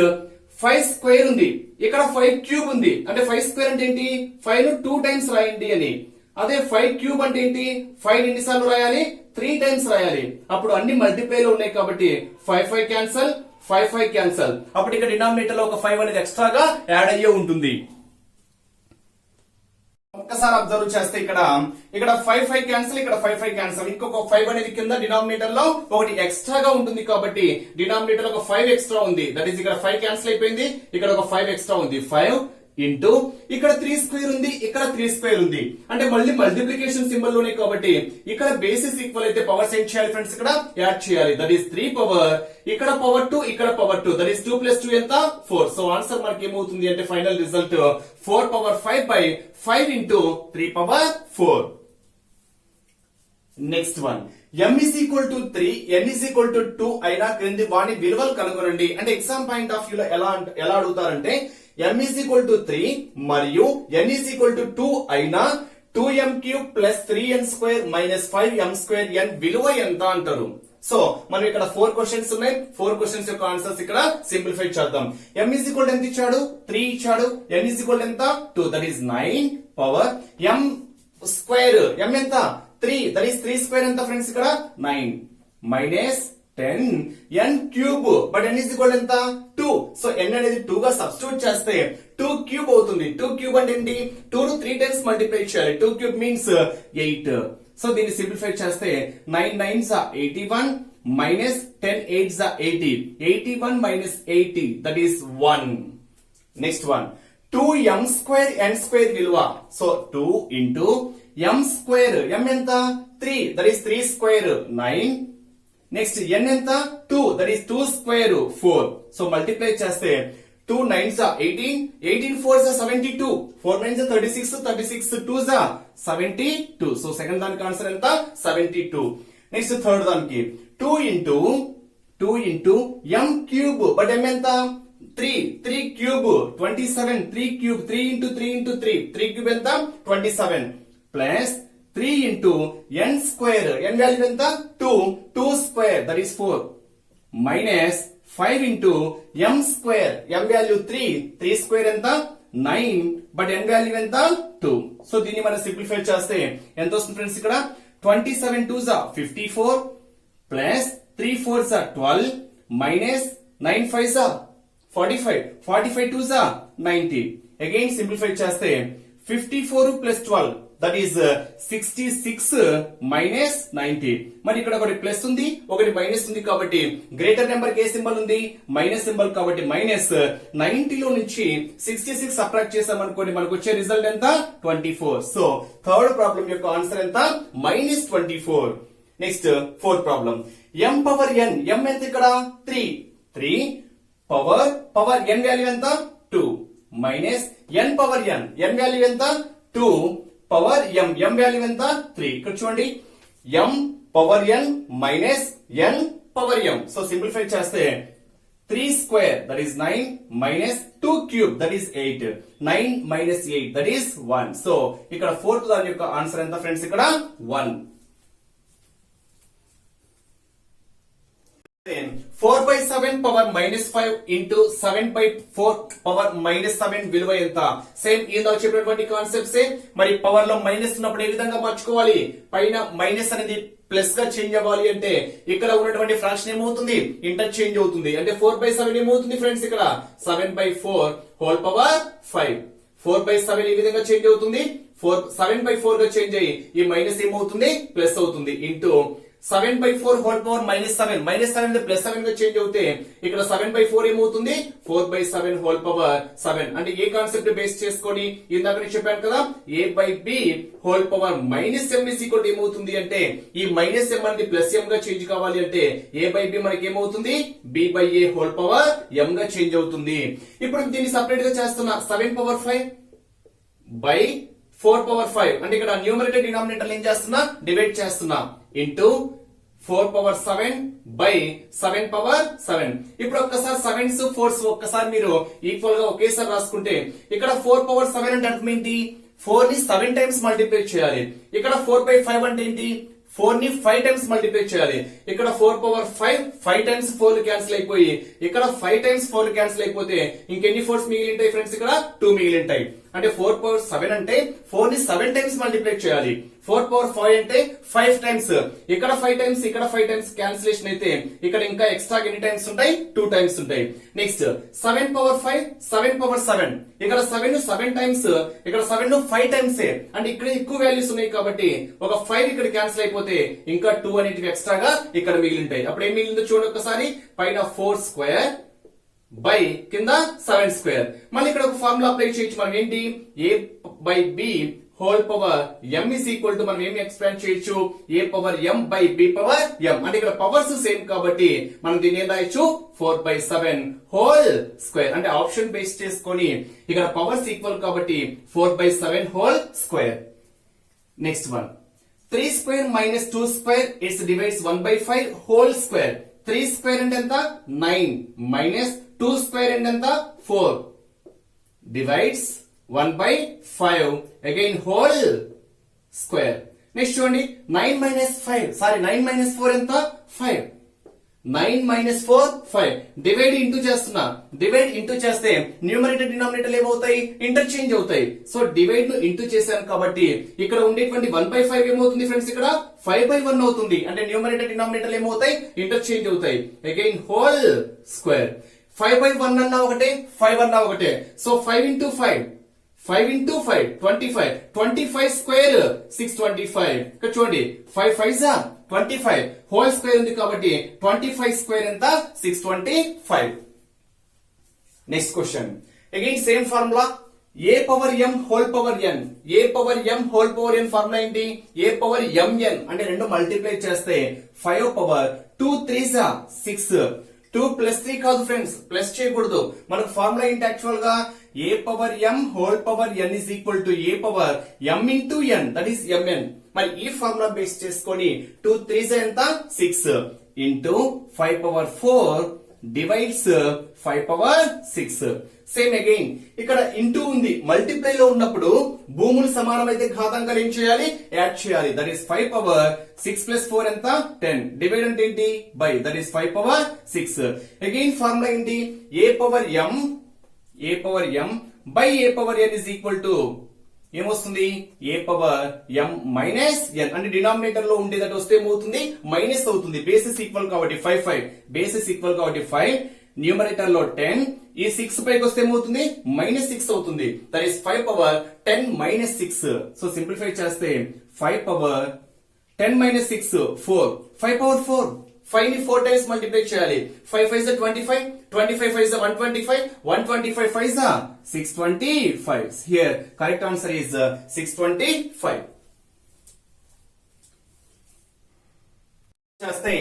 5 square ఉంది, ఇక్కడ 5 క్యూబ్ ఉంది. అంటే 5 స్క్వేర్ అంటే ఏంటి? 5 ను 2 టైమ్స్ రాయండి అని. అదే 5 క్యూబ్ అంటే ఏంటి? 5 ఎన్నిసార్లు రాయాలి? 3 టైమ్స్ రాయాలి. అప్పుడు అన్ని మల్టిప్లై లో ఉన్నాయి కాబట్టి 5 క్యాన్సల్, 5 క్యాన్సల్. అప్పుడు ఇక్కడ డినామినేటర్ లో ఒక 5 అనేది ఎక్స్ట్రాగా యాడ్ అయ్యే ఉంటుంది. ఒక్కసారి అబ్జర్వ్ చేస్తే ఇక్కడ 5 క్యాన్సిల్, ఇక్కడ 5 క్యాన్సిల్, ఇంకొక 5 అనేది కింద డినామినేటర్ లో ఒకటి ఎక్స్ట్రాగా ఉంటుంది కాబట్టి డినామినేటర్ ఒక 5 ఎక్స్ట్రా ఉంది. దట్ ఈస్ ఇక్కడ 5 క్యాన్సిల్ అయిపోయింది, ఇక్కడ ఒక 5 ఎక్స్ట్రా ఉంది. 5 ఇంటూ ఇక్కడ 3 స్క్వేర్ ఉంది, ఇక్కడ 3 స్క్వేర్ ఉంది. అంటే మళ్ళీ మల్టిప్లికేషన్ సింబల్ లోనే కాబట్టి ఇక్కడ బేసిస్ ఈక్వల్ అయితే పవర్స్ ఏం చేయాలి ఫ్రెండ్స్, ఇక్కడ యాడ్ చేయాలి. దట్ ఈస్ 3 పవర్, ఇక్కడ పవర్ 2, ఇక్కడ పవర్ 2, దట్ ఈస్ 2 + 2 ఎంత 4. సో ఆన్సర్ మనకి ఏమవుతుంది అంటే final result 4 power 5 by 5 into 3 power 4. Next one, m is equal to 3, n is equal to 2 అయినా క్రింది వాని విలువలు కనుగొనండి. అంటే ఎగ్జామ్ పాయింట్ ఆఫ్ వ్యూ లో ఎలా అడుగుతారంటే m is equal to 3 మరియు n is equal to 2 అయినా 2m³ plus 3n² minus 5m² n విలువ ఎంత అంటారు. సో మనం ఇక్కడ 4 క్వశ్చన్స్ ఉన్నాయి. 4 క్వశ్చన్స్ యొక్క ఆన్సర్స్ ఇక్కడ సింప్లిఫై చేద్దాం. m is equal to ఎంత ఇచ్చాడు, 3 ఇచ్చాడు. n is equal to ఎంత 2, that is 9 power m square, m ఎంత 3, దట్ ఈస్ 3 స్క్వేర్ ఎంత ఫ్రెండ్స్ ఇక్కడ 9 minus 10 n cube, but n is equal to ఎంత 2. సో n అనేది 2 గా సబ్స్టిట్యూట్ చేస్తే 2 క్యూబ్ అవుతుంది. 2 క్యూబ్ అంటే ఏంటి, 2 ను 3 టైమ్స్ మల్టిప్లై చేయాలి. 2 క్యూబ్ మీన్స్ 8. సో దీన్ని సింప్లిఫై చేస్తే 9 9s are 81 minus 10 8s are 80. 81 minus 80 that is 1. Next one, 2m² n² విలువ. So 2 into m square, m ఎంత 3, that is 3 square 9. Next n ఎంత 2, that is 2 square 4. So multiply చేస్తే 2 9s are 18, 18 4s are 72, 4 9s are 36, 36 2s are 72. So second దానికి answer ఎంత 72. Next third దానికి 2 into m cube, but m ఎంత 3 cube 27, 3 cube 3 into 3 into 3 cube ఎంత 27 plus 3 into n square, n value ఎంత 2 square that is 4 minus 5 into m square, m value 3 square ఎంత 9, but n value ఎంత 2. So దీన్ని మనం simplify చేస్తే ఎంత వస్తుంది ఫ్రెండ్స్, ఇక్కడ 27 2s are 54 plus 3 4s are 12 minus 9 5s are 45, 45 2s are 90. Again simplify చేస్తే 54 ప్లస్ 12 దట్ ఈస్ 66 మైనస్ 90. మరి ఇక్కడ ఒకటి ప్లస్ ఉంది, ఒకటి మైనస్ ఉంది కాబట్టి గ్రేటర్ నెంబర్ కి ఏ సింబల్ ఉంది, మైనస్ సింబల్ కాబట్టి మైనస్ 90 లో నుంచి 66 సబ్ట్రాక్ట్ చేసామనుకోండి మనకు వచ్చే రిజల్ట్ ఎంత 24. సో థర్డ్ ప్రాబ్లం యొక్క ఆన్సర్ ఎంత minus 24. Next fourth problem, m power n, m ఎంత ఇక్కడ 3 పవర్ n వాల్యూ ఎంత 2 minus n power n value ఎంత 2 పవర్ m వాల్యూ ఎంత 3. ఇక్కడ చూడండి m power n minus n power m. So simplify చేస్తే 3 square that is 9 minus 2 cube that is 8, 9 minus 8 that is 1. So ఇక్కడ fourth దాని యొక్క answer ఎంత ఫ్రెండ్స్, ఇక్కడ 1. 4/7 పవర్ -5 ఇంటూ 7/4 పవర్ -7 విలువ ఎంత. సేమ్ ఏదో చెప్పినటువంటి కాన్సెప్ట్ సేమ్. మరి పవర్ లో మైనస్ ఉన్నప్పుడు ఏ విధంగా మార్చుకోవాలి, పైన మైనస్ అనేది ప్లస్ గా చేంజ్ అవ్వాలి అంటే ఇక్కడ ఉన్నటువంటి ఫ్రాక్షన్ ఏమవుతుంది, ఇంటర్చేంజ్ అవుతుంది. అంటే 4/7 ఏమవుతుంది ఫ్రెండ్స్, ఇక్కడ 7/4 హోల్ పవర్ 5. 4/7 ఈ విధంగా చేంజ్ అవుతుంది, 7/4 గా చేంజ్ అయ్యి ఈ మైనస్ ఏమవుతుంది ప్లస్ అవుతుంది ఇంటూ 7/4 హోల్ పవర్ -7, -7 ప్లస్ 7 గా చేంజ్ అవుతే ఇక్కడ 7/4 ఏమవుతుంది 4/7 హోల్ పవర్ 7. అంటే ఏ కాన్సెప్ట్ బేస్ చేసుకొని ఇందాక నేను చెప్పాను కదా, a/b whole power -m is equal to ఏమవుతుంది అంటే ఈ -m అనేది ప్లస్ m గా చేంజ్ కావాలి అంటే a/b మనకి ఏమవుతుంది b/a హోల్ పవర్ m గా చేంజ్ అవుతుంది. ఇప్పుడు దీన్ని సెపరేట్ గా చేస్తున్నా 7/5 బై 4/5 అంటే ఇక్కడ న్యూమరేటర్ డినామినేటర్ ఏం చేస్తున్నా డివైడ్ చేస్తున్నా ఇంటూ 4/7 బై 7/7. ఇప్పుడు ఒక్కసారి 7s 4s ఒక్కసారి మీరు ఈక్వల్ గా ఒకేసారి రాసుకుంటే ఇక్కడ 4/7 అంటే అర్థం ఏంటి, 4 ని 7 టైమ్స్ మల్టిప్లై చేయాలి. ఇక్కడ 4/5 అంటే ఏంటి, 4 ని 5 టైమ్స్ మల్టిప్లై చేయాలి. ఇక్కడ 4/5 5 టైమ్స్ 4 క్యాన్సిల్ అయిపోయి ఇక్కడ 5 టైమ్స్ 4 క్యాన్సిల్ అయిపోతే ఇంకెన్ని 4s మిగిలింటాయి ఫ్రెండ్స్, ఇక్కడ 2 మిగిలింటాయి. అంటే 4 పవర్ 7 అంటే 4 ని 7 టైమ్స్ మల్టిప్లై చేయాలి. 4 పవర్ 5 అంటే 5 టైమ్స్, ఇక్కడ 5 టైమ్స్, ఇక్కడ 5 టైమ్స్ క్యాన్సిలేషన్ అయితే ఇక్కడ ఇంకా ఎక్స్ట్రా ఎన్ని టైమ్స్ ఉంటాయి, 2 టైమ్స్ ఉంటాయి. నెక్స్ట్ 7 పవర్ 5, 7 పవర్ 7, ఇక్కడ 7 ను 7 టైమ్స్, ఇక్కడ 7 ను 5 టైమ్స్, అంటే ఇక్కడ ఎక్కువ వాల్యూస్ ఉన్నాయి కాబట్టి ఒక 5 ఇక్కడ క్యాన్సిల్ అయిపోతే ఇంకా 2 అనేటివి ఎక్స్ట్రాగా ఇక్కడ మిగిలింటాయి. అప్పుడు ఏం మిగిలిందో చూడండి ఒకసారి, పైన 4 స్క్వేర్ బై కింద 7 స్క్వేర్. మళ్ళీ ఇక్కడ ఒక ఫార్ములా అప్లై చేయొచ్చు మనం, ఏంటి, a by b whole power m is equal to మనం ఏమి ఎక్స్పాండ్ చేయొచ్చు, a power m by b power m. అంటే ఇక్కడ పవర్స్ సేమ్ కాబట్టి మనం దీన్ని ఏం రాయొచ్చు, 4/7 హోల్ స్క్వేర్. అంటే ఆప్షన్ బేస్ చేసుకొని ఇక్కడ పవర్స్ ఈక్వల్ కాబట్టి 4/7 whole square. Next one, 3 square minus 2 square it's divides 1/5 whole square. 3 square అంటే ఎంత, 9 మైనస్ 2 స్క్వేర్ అంటే ఎంత, 4 divides 1/5 again whole square. Next చూడండి, 9 మైనస్ 5 సారీ 9 మైనస్ 4 ఎంత, 5. 9 మైనస్ 4 5. డివైడ్ ఇంటూ చేస్తున్నా, డివైడ్ ఇంటూ చేస్తే న్యూమరేటర్ డినామినేటర్ ఏమవుతాయి, ఇంటర్చేంజ్ అవుతాయి. సో డివైడ్ ను ఇంటూ చేశాను కాబట్టి ఇక్కడ ఉండేటువంటి 1/5 ఏమవుతుంది ఫ్రెండ్స్, ఇక్కడ 5/1 అవుతుంది. అంటే న్యూమరేటర్ డినామినేటర్ ఏమవుతాయి, ఇంటర్చేంజ్ అవుతాయి. Again whole square. 5/1 అన్నా ఒకటే, 5 అన్నా ఒకటే. So 5 into 5, 5 into 5 25, 25 square 625. ఇక్కడ చూడండి 5 5 25 హోల్ స్క్వేర్ ఉంది కాబట్టి 25 స్క్వేర్ ఎంత, 625. Next question, again same formula, a power m whole power n. a power m whole power n formula ఏంటి, a పవర్ mn అంటే రెండు మల్టిప్లై చేస్తే 5 పవర్ 2 3 6. 2 ప్లస్ 3 కాదు ఫ్రెండ్స్, ప్లస్ చేయకూడదు. మనకు ఫార్ములా ఏంటి యాక్చువల్ గా, a power m whole power n is equal to a power m into n, that is mn. మరి ఈ ఫార్ములా బేస్ చేసుకొని 2 3 ఎంత, 6 into 5 power 4 divides 5 power 6. Same again ఇక్కడ ఇంటూ ఉంది, మల్టిప్లై లో ఉన్నప్పుడు భూములు సమానమైతే ఘాతాంకాలు ఏం చేయాలి, యాడ్ చేయాలి. దట్ ఈస్ 5 పవర్ 6 ప్లస్ 4 ఎంత, 10. డివైడ్ అంటే ఏంటి, by, that is 5 power 6. Again formula ఏంటి, a power m by a power n is equal to ఏమొస్తుంది, a power m minus n. అంటే డినామినేటర్ లో ఉండేదట వస్తే ఏమవుతుంది, మైనస్ అవుతుంది. బేసిస్ ఈక్వల్ కాబట్టి 5 5, బేసిస్ ఈక్వల్ కాబట్టి 5, న్యూమరేటర్ లో 10, ఈ 6 పైకి వస్తే ఏమవుతుంది, మైనస్ 6 అవుతుంది. That is 5 power 10 minus 6. So simplify చేస్తే 5 పవర్ 10 మైనస్ 6 4, 5 పవర్ 4. 5 ని 4 టైమ్స్ మల్టిప్లై చేయాలి. 5 5 25, 25 5 125, 125 5 625. Here correct answer is 625. చేస్తే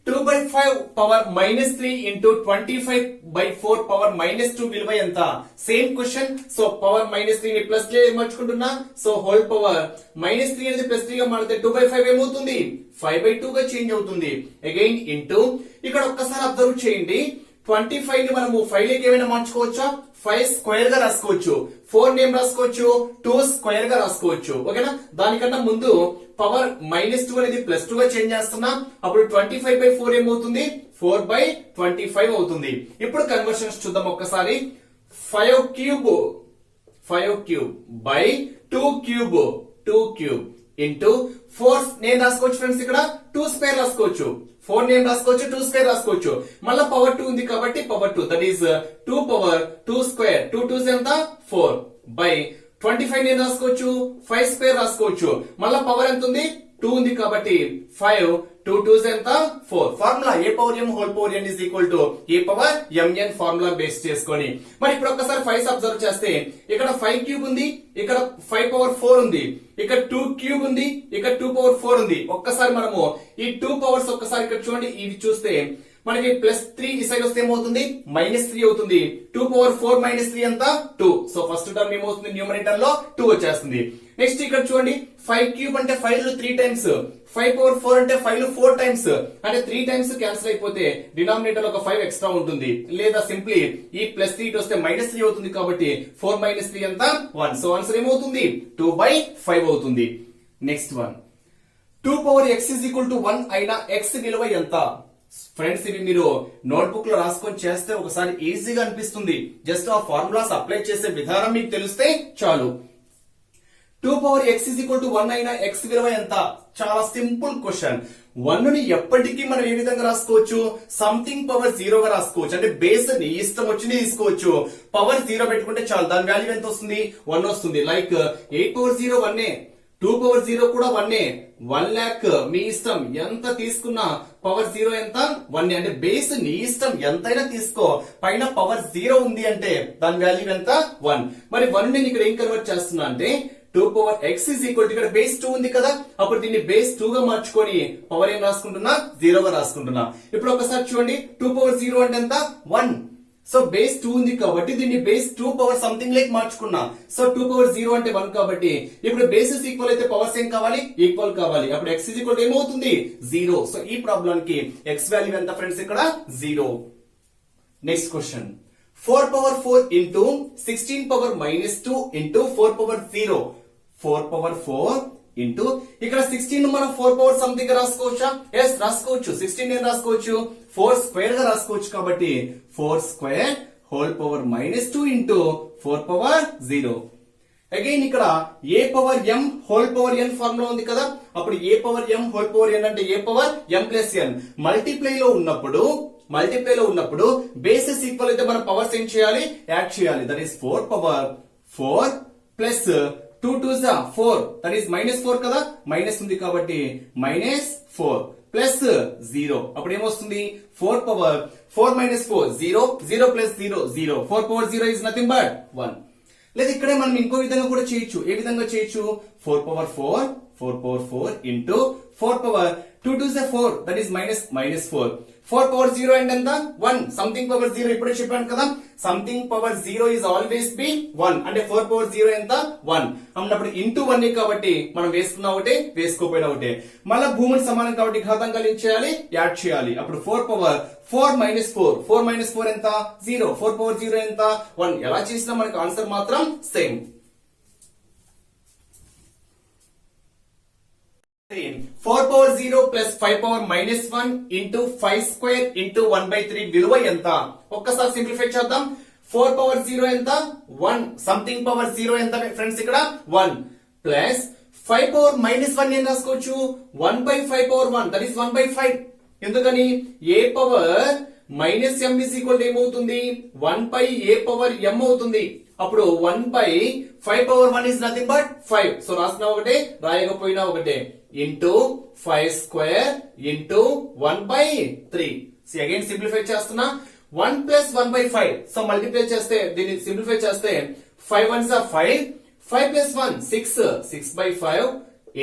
2/5 power minus 3 into 25/4 power minus 2 విలువ ఎంత, same question. So power minus 3 ని ప్లస్ గా మార్చుకుంటున్నా. సో హోల్ పవర్ మైనస్ 3 అనేది ప్లస్ 3 గా మారితే 2/5 ఏమవుతుంది, 5/2 గా చేంజ్ అవుతుంది. అగైన్ ఇంటూ, ఇక్కడ ఒక్కసారి అబ్జర్వ్ చేయండి, 25 ని మనము 5 లోకి ఏమైనా మార్చుకోవచ్చా, 5 స్క్వేర్ గా రాసుకోవచ్చు. 4 నేమ్ రాసుకోవచ్చు, 2 స్క్వేర్ గా రాసుకోవచ్చు. ఓకేనా, దానికన్నా ముందు పవర్ మైనస్ 2 అనేది ప్లస్ 2 గా చేంజ్ చేస్తున్నా. అప్పుడు 25/4 ఏమవుతుంది, 4/25 అవుతుంది. ఇప్పుడు కన్వర్షన్స్ చూద్దాం ఒక్కసారి. 5 క్యూబ్ బై 2 క్యూబ్ ఇంటూ 4 నేను రాసుకోవచ్చు ఫ్రెండ్స్, ఇక్కడ 2 స్క్వేర్ రాసుకోవచ్చు. 4 నేమ్ రాసుకోవచ్చు, 2 స్క్వేర్ రాసుకోవచ్చు. మళ్ళా పవర్ 2 ఉంది కాబట్టి power 2, that is 2 power 2 square. 2 2 ఎంత, 4 బై 25 నేను రాసుకోవచ్చు, 5 స్క్వేర్ రాసుకోవచ్చు. మళ్ళా పవర్ ఎంత ఉంది, 2 ఉంది కాబట్టి 5, 2 2 ఎంత, 4. Formula a power m whole power n is equal to a power mn formula base చేసుకొని. మరి ఇప్పుడు ఒక్కసారి 5 అబ్జర్వ్ చేస్తే ఇక్కడ 5 క్యూబ్ ఉంది, ఇక్కడ 5 పవర్ 4 ఉంది, ఇక్కడ 2 క్యూబ్ ఉంది, ఇక్కడ 2 పవర్ 4 ఉంది. ఒక్కసారి మనము ఈ 2 పవర్స్ ఒక్కసారి ఇక్కడ చూడండి, ఇవి చూస్తే మనకి ప్లస్ 3 ఈ సైడ్ వస్తే ఏమవుతుంది, మైనస్ 3 అవుతుంది. 2 పవర్ 4 మైనస్ 3 ఎంత, 2. సో ఫస్ట్ టర్మ్ ఏమవుతుంది, న్యూమరేటర్ లో 2 వచ్చేస్తుంది. నెక్స్ట్ ఇక్కడ చూడండి, 5 క్యూబ్ అంటే 5 లో 3 టైమ్స్, 5 పవర్ 4 అంటే 5 లో 4 టైమ్స్, అంటే 3 టైమ్స్ క్యాన్సిల్ అయిపోతే డినామినేటర్ లో ఒక 5 ఎక్స్ట్రా ఉంటుంది. లేదా సింప్లీ ఈ ప్లస్ 3 వస్తే మైనస్ 3 అవుతుంది కాబట్టి 4 మైనస్ 3 ఎంత, 1. సో ఆన్సర్ ఏమవుతుంది, 2/5 అవుతుంది. Next one, 2 power x is equal to 1 అయిన x విలువ ఎంత, ఫ్రెండ్స్ ఇవి మీరు నోట్బుక్ లో రాసుకొని చేస్తే ఒకసారి ఈజీగా అనిపిస్తుంది. జస్ట్ ఆ ఫార్ములాస్ అప్లై చేసే విధానం మీకు తెలిస్తే చాలు. 2 power x is equal to 1 అయిన x విలువ ఎంత? చాలా సింపుల్ క్వశ్చన్. 1 ని ఎప్పటికీ మనం ఏ విధంగా రాసుకోవచ్చు? సంథింగ్ పవర్ 0 గా రాసుకోవచ్చు. అంటే బేస్ ని ఇష్టం వచ్చింది తీసుకోవచ్చు. పవర్ 0 పెట్టుకుంటే చాలు, దాని వాల్యూ ఎంత వస్తుంది? 1 వస్తుంది. లైక్ 8 పవర్ 0 1, 2 పవర్ 0 కూడా 1, 1 lakh మీ ఇష్టం ఎంత తీసుకున్నా పవర్ 0 ఎంత? 1. అంటే బేస్ నీ ఇష్టం ఎంతైనా తీసుకో, పైన పవర్ 0 ఉంది అంటే దాని వాల్యూ ఎంత? 1. మరి 1 నేను ఇక్కడ ఏం కన్వర్ట్ చేస్తున్నా అంటే 2 power x is equal to ఇక్కడ బేస్ 2 ఉంది కదా, అప్పుడు దీన్ని బేస్ 2 గా మార్చుకొని పవర్ ఏం రాసుకుంటున్నా? 0 గా రాసుకుంటున్నా. ఇప్పుడు ఒకసారి చూడండి, 2 పవర్ 0 అంటే ఎంత? 1. సో బేస్ 2 ఉంది కాబట్టి దీన్ని బేస్ 2 పవర్ సంథింగ్ లేక్ మార్చుకున్నా. సో 2 పవర్ 0 అంటే 1 కాబట్టి ఇప్పుడు బేసెస్ ఈక్వల్ అయితే పవర్స్ ఏం కావాలి? ఈక్వల్ కావాలి. అప్పుడు x ఈజ్ ఈక్వల్ ఏమవుతుంది? 0. సో ఈ ప్రాబ్లం కి x వాల్యూ ఎంత ఫ్రెండ్స్? ఇక్కడ 0. Next question, 4 power 4 into 16 power -2 into 4 power 0. 4 power 4 into ఇక్కడ 16 మనం 4 పవర్ సంథింగ్ రాసుకోవచ్చా? ఎస్ రాసుకోవచ్చు. 16 నేను రాసుకోవచ్చు 4 స్క్వేర్ గా రాసుకోవచ్చు. కాబట్టి 4 square whole power -2 into 4 power 0. Again ఇక్కడ a power m whole power n formula ఉంది కదా, అప్పుడు a power m whole power n అంటే a power m plus n. Multiply లో ఉన్నప్పుడు బేసెస్ ఈక్వల్ అయితే మనం పవర్స్ ఏం చేయాలి? యాడ్ చేయాలి. That is 4 power 4 plus 2 2s 4, that is -4 కదా, మైనస్ ఉంది కాబట్టి -4 ప్లస్ 0. అప్పుడు ఏమొస్తుంది? 4 power 4 -4 0, 0 plus 0 0. 4 power 0 is nothing but 1. లేదా ఇక్కడే మనం ఇంకో విధంగా కూడా చేయొచ్చు. ఏ విధంగా చేయొచ్చు? 4 power 4 into 4 power 2 2s 4, that is -4. 4 power 0 అంటే ఎంత? 1. సంథింగ్ పవర్ 0 ఇప్పుడే చెప్పాను కదా, something power 0 is always be 1. అంటే 4 పవర్ 0 ఎంత? 1. అన్నప్పుడు ఇంటూ 1 కాబట్టి మనం వేసుకున్నా ఒకటే, వేసుకోపోయినా ఒకటే. మళ్ళా భూమిని సమానం కాబట్టి ఘాతాంకాలు ఏం చేయాలి? యాడ్ చేయాలి. అప్పుడు 4 పవర్ 4 -4 ఎంత? 0. 4 పవర్ 0 ఎంత? 1. ఎలా చేసినా మనకు ఆన్సర్ మాత్రం same. 4 power 0 plus 5 power -1 into 5 square into 1/3 విలువ ఎంత? ఒక్కసారి సింప్లిఫై చేద్దాం. 4 పవర్ 0 ఎంత? 1. సంథింగ్ పవర్ 0 ఎంత ఫ్రెండ్స్? ఇక్కడ 1 ప్లస్ 5 పవర్ -1 ఏం రాసుకోవచ్చు? 1/5 పవర్ 1, దట్ ఈస్ 1/5. ఎందుకని? a power -m is equal ఏమవుతుంది? 1/a పవర్ m అవుతుంది. అప్పుడు 1/5 power 1 is nothing but 5. So రాసిన ఒకటే, రాయకపోయినా ఒకటే. Into 5 square into 1/3. Again simplify చేస్తున్నా. 1 ప్లస్ 1/5. సో మల్టిప్లై చేస్తే, దీన్ని సింప్లిఫై చేస్తే 5 1s 5, 5 plus 1 6, 6/5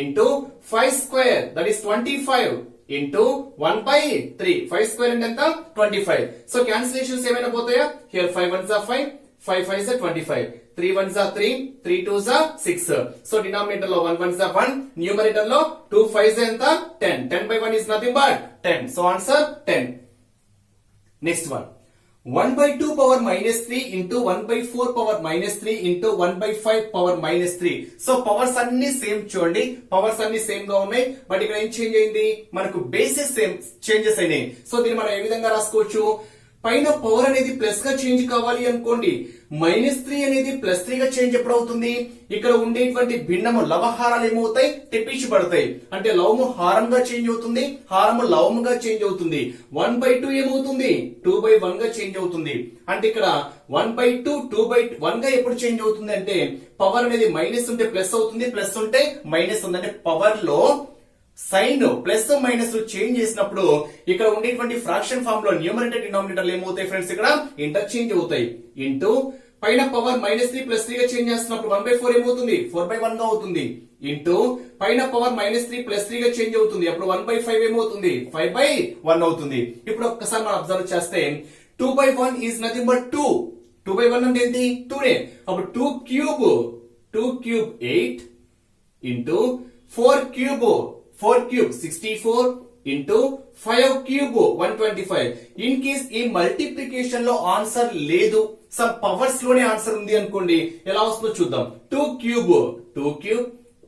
into 5 square, that is 25 into 1/3. 5 square అంటే ఎంత? 25. సో క్యాన్సిలేషన్స్ ఏమైనా పోతాయా? Here 5 1s 5, 5 5s 25, 3 1s 3, 3 2s 6. So denominator లో 1 1s 1, న్యూమరేటర్ లో 2 5s ఎంత? 10. 10/1 is nothing but 10. So answer 10. Next one, 1/2 power -3 into 1/4 power -3 into 1/5 power -3. So powers అన్ని same చూడండి, powers అన్ని same గా ఉన్నాయి. బట్ ఇక్కడ ఏం చేంజ్ అయింది? మనకు బేసెస్ సేమ్ చేంజెస్ అయినాయి. సో దీన్ని మనం ఏ విధంగా రాసుకోవచ్చు? పైన పవర్ అనేది ప్లస్ గా చేంజ్ కావాలి అనుకోండి, -3 అనేది +3 గా చేంజ్ ఎప్పుడు అవుతుంది? ఇక్కడ ఉండేటువంటి భిన్నము లవహారాలు ఏమవుతాయి? తెప్పించబడతాయి. అంటే లవము హారంగా చేంజ్ అవుతుంది, హారము లవముగా చేంజ్ అవుతుంది. 1/2 ఏమవుతుంది? 2/1 గా చేంజ్ అవుతుంది. అంటే ఇక్కడ 1/2 2/1 గా ఎప్పుడు చేంజ్ అవుతుంది అంటే పవర్ అనేది మైనస్ ఉంటే ప్లస్ అవుతుంది, ప్లస్ ఉంటే మైనస్ ఉంది. అంటే పవర్ లో సైన్ ప్లస్ మైనస్ చేంజ్ చేసినప్పుడు ఇక్కడ ఉండేటువంటి ఫ్రాక్షన్ ఫార్మ్ లో న్యూమరేటర్ డినామినేటర్లు ఏమవుతాయి ఫ్రెండ్స్? ఇక్కడ ఇంటర్చేంజ్ అవుతాయి. ఇంటూ పైన పవర్ -3 +3 గా చేంజ్ చేస్తున్నప్పుడు 1/4 ఏమవుతుంది? 4/1 గా అవుతుంది. ఇంటూ పైన పవర్ -3 +3 గా చేంజ్ అవుతుంది, అప్పుడు 1/5 ఏమవుతుంది? 5/1 అవుతుంది. ఇప్పుడు ఒక్కసారి మనం అబ్జర్వ్ చేస్తే 2/1 ఈజ్ నథింగ్ బట్ 2. 2/1 అంటే ఏంటి? 2నే. అప్పుడు 2 cube 8 into 4 cube 64 into 5 cube 125. In case ఈ మల్టిప్లికేషన్ లో ఆన్సర్ లేదు, సమ్ పవర్స్ లోనే ఆన్సర్ ఉంది అనుకోండి, ఎలా వస్తుందో చూద్దాం. 2 cube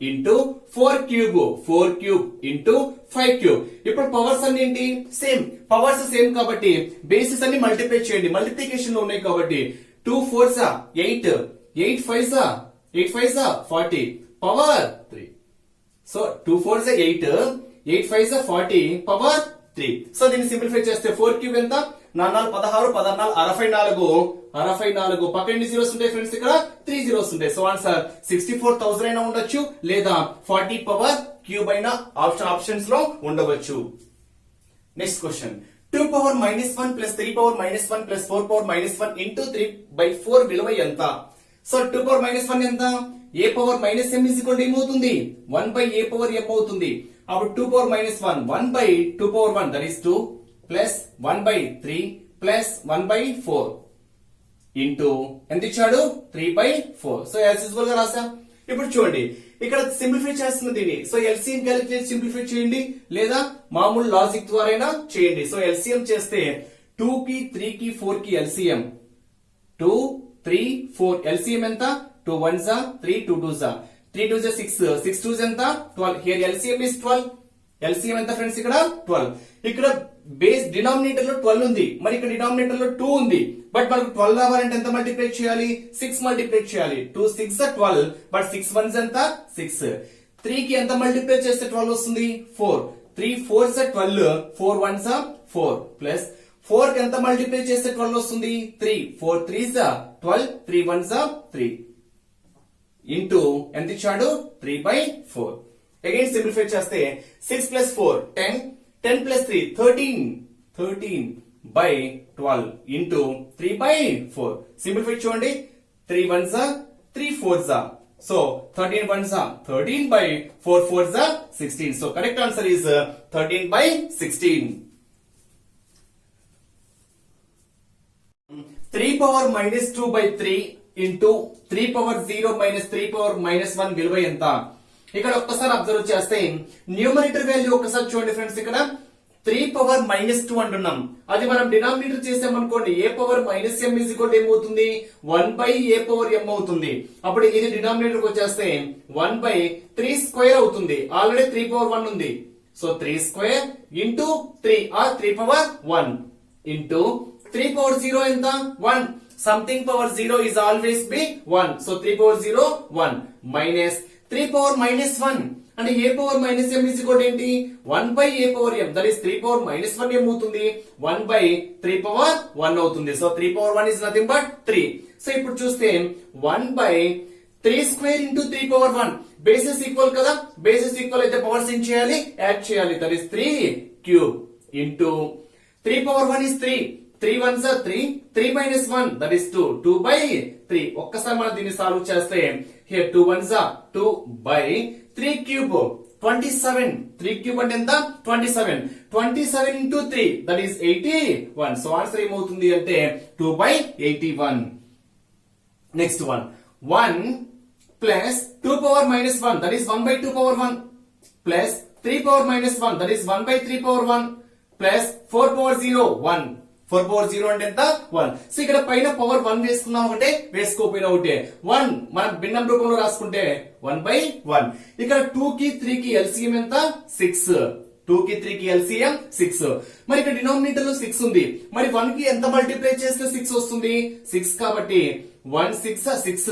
into 4 cube 4 cube into 5 cube. ఇప్పుడు పవర్స్ అన్ని ఏంటి సేమ్, పవర్స్ సేమ్ కాబట్టి బేసిస్ అన్ని మల్టిప్లై చేయండి, మల్టిప్లికేషన్ లో ఉన్నాయి కాబట్టి 2 4s 8 8 5s 8 5s 40 power 3. So 2 4s 8 8 5s 40 power 3. So దీన్ని సింప్లిఫై చేస్తే 4 క్యూబ్ ఎంత 4 16 16 64 64 పక్క ఎన్ని జీరోస్ ఉంటాయి ఫ్రెండ్స్, ఇక్కడ 3 జీరోస్ ఉంటాయి. సో ఆన్సర్ 64,000 అయినా ఉండొచ్చు లేదా 40 పవర్ క్యూబ్ అయినా ఆప్షన్స్ లో ఉండవచ్చు. Next question 2 power -1 plus 3 power -1 plus 4 power -1 into 3/4 విలువ ఎంత? సో 2 పవర్ -1 ఎంత? a పవర్ -m ఏమవుతుంది 1/a పవర్ m అవుతుంది. అప్పుడు 2 power -1 1/2 power 1 that is 2 plus 1/3 plus 1/4 into ఎంత ఇచ్చాడు 3/4. సో యాజ్ యూజువల్ గా రాసా. ఇప్పుడు చూడండి ఇక్కడ సింప్లిఫై చేస్తున్న దీన్ని. సో ఎల్సిఎం క్యాలిక్యులేట్ సింప్లిఫై చేయండి లేదా మామూలు లాజిక్ ద్వారా అయినా చేయండి. సో ఎల్సిఎం చేస్తే 2 కి 3 కి 4 కి ఎల్సిఎం 2 3 4 ఎల్సిఎం ఎంత 2 1s 3 2 2s 3 2s 6 6 2s ఎంత 12. Here LCM is 12. ఎల్సిఎం ఎంత ఫ్రెండ్స్ ఇక్కడ 12. ఇక్కడ బేస్ డినామినేటర్ లో 12 ఉంది, మరి ఇక్కడ డినామినేటర్ లో 2 ఉంది. బట్ మనకు 12 రావాలంటే ఎంత మల్టిప్లై చేయాలి 6 మల్టిప్లై చేయాలి. 2 6 12 బట్ 6 1s ఎంత 6. 3 కి ఎంత మల్టిప్లై చేస్తే 12 వస్తుంది 4. 3 4s 12 4 1s 4 ప్లస్ 4 కి ఎంత మల్టిప్లై చేస్తే 12 వస్తుంది 3. 4 3s 12 3 1s 3 ఇంటూ ఎంత ఇచ్చాడు 3/4. అగైన్ సింప్లిఫై చేస్తే 6 ప్లస్ 4 10 10 ప్లస్ 3 13 13/12 ఇంటూ 3/4. సింప్లిఫై చూడండి 3 1s 3 4s. So 13 1s 13/4 4s 16. So correct answer is 13/16. 3 power -2/3 into 3 power 0 3 power -1 విలువ ఎంత? ఇక్కడ ఒక్కసారి అబ్జర్వ్ చేస్తే న్యూమరేటర్ వాల్యూ ఒకసారి చూడండి ఫ్రెండ్స్. ఇక్కడ 3 పవర్ -2 అంటున్నాం, అది మనం డినామినేటర్ చేసామనుకోండి a పవర్ -m ఏమవుతుంది 1/a పవర్ m అవుతుంది. అప్పుడు ఇది డినామినేటర్ వచ్చేస్తే 1/3 స్క్వేర్ అవుతుంది. ఆల్రెడీ 3 పవర్ 1 ఉంది. So 3 square into 3 or 3 power 1 into 3 power 0 ఎంత 1. Something power 0 is always be 1. So 3 power 0 1 minus 3 power -1 అంటే a పవర్ -m ఏంటి 1/a power m that is 3 power -1 ఏమవుతుంది 1/3 పవర్ 1 అవుతుంది. So 3 power 1 is nothing but 3. So ఇప్పుడు చూస్తే 1/3 square into 3 power 1 basis equal కదా, basis equal అయితే powers ఏం చేయాలి యాడ్ చేయాలి. That is 3 cube into 3 power 1 is 3 3 1s 3 3 -1 that is 2 2/3. ఒక్కసారి మనం దీన్ని సాల్వ్ చేస్తే here 2 1s 2/3 క్యూబ్ 27. 3 క్యూబ్ అంటే ఎంత 27 27 into 3 that is 81. So answer ఏమవుతుంది అంటే 2/81. Next one 1 plus 2 power -1 that is 1/2 power 1 plus 3 power -1 that is 1/3 power 1 plus 4 power 0 1 4 power 0 అంటే ఎంత 1. సో ఇక్కడ పైన పవర్ 1 వేసుకున్నా ఒకటే వేసుకోపోయినా ఒకటే 1 మనం భిన్నం రూపంలో రాసుకుంటే 1/1. ఇక్కడ 2 కి 3 కి ఎల్సిఎం ఎంత 6. 2 కి 3 కి ఎల్సిఎం 6. మరి ఇక్కడ డినామినేటర్ లో 6 ఉంది, మరి 1 కి ఎంత మల్టిప్లై చేస్తే 6 వస్తుంది 6 కాబట్టి 1 6 6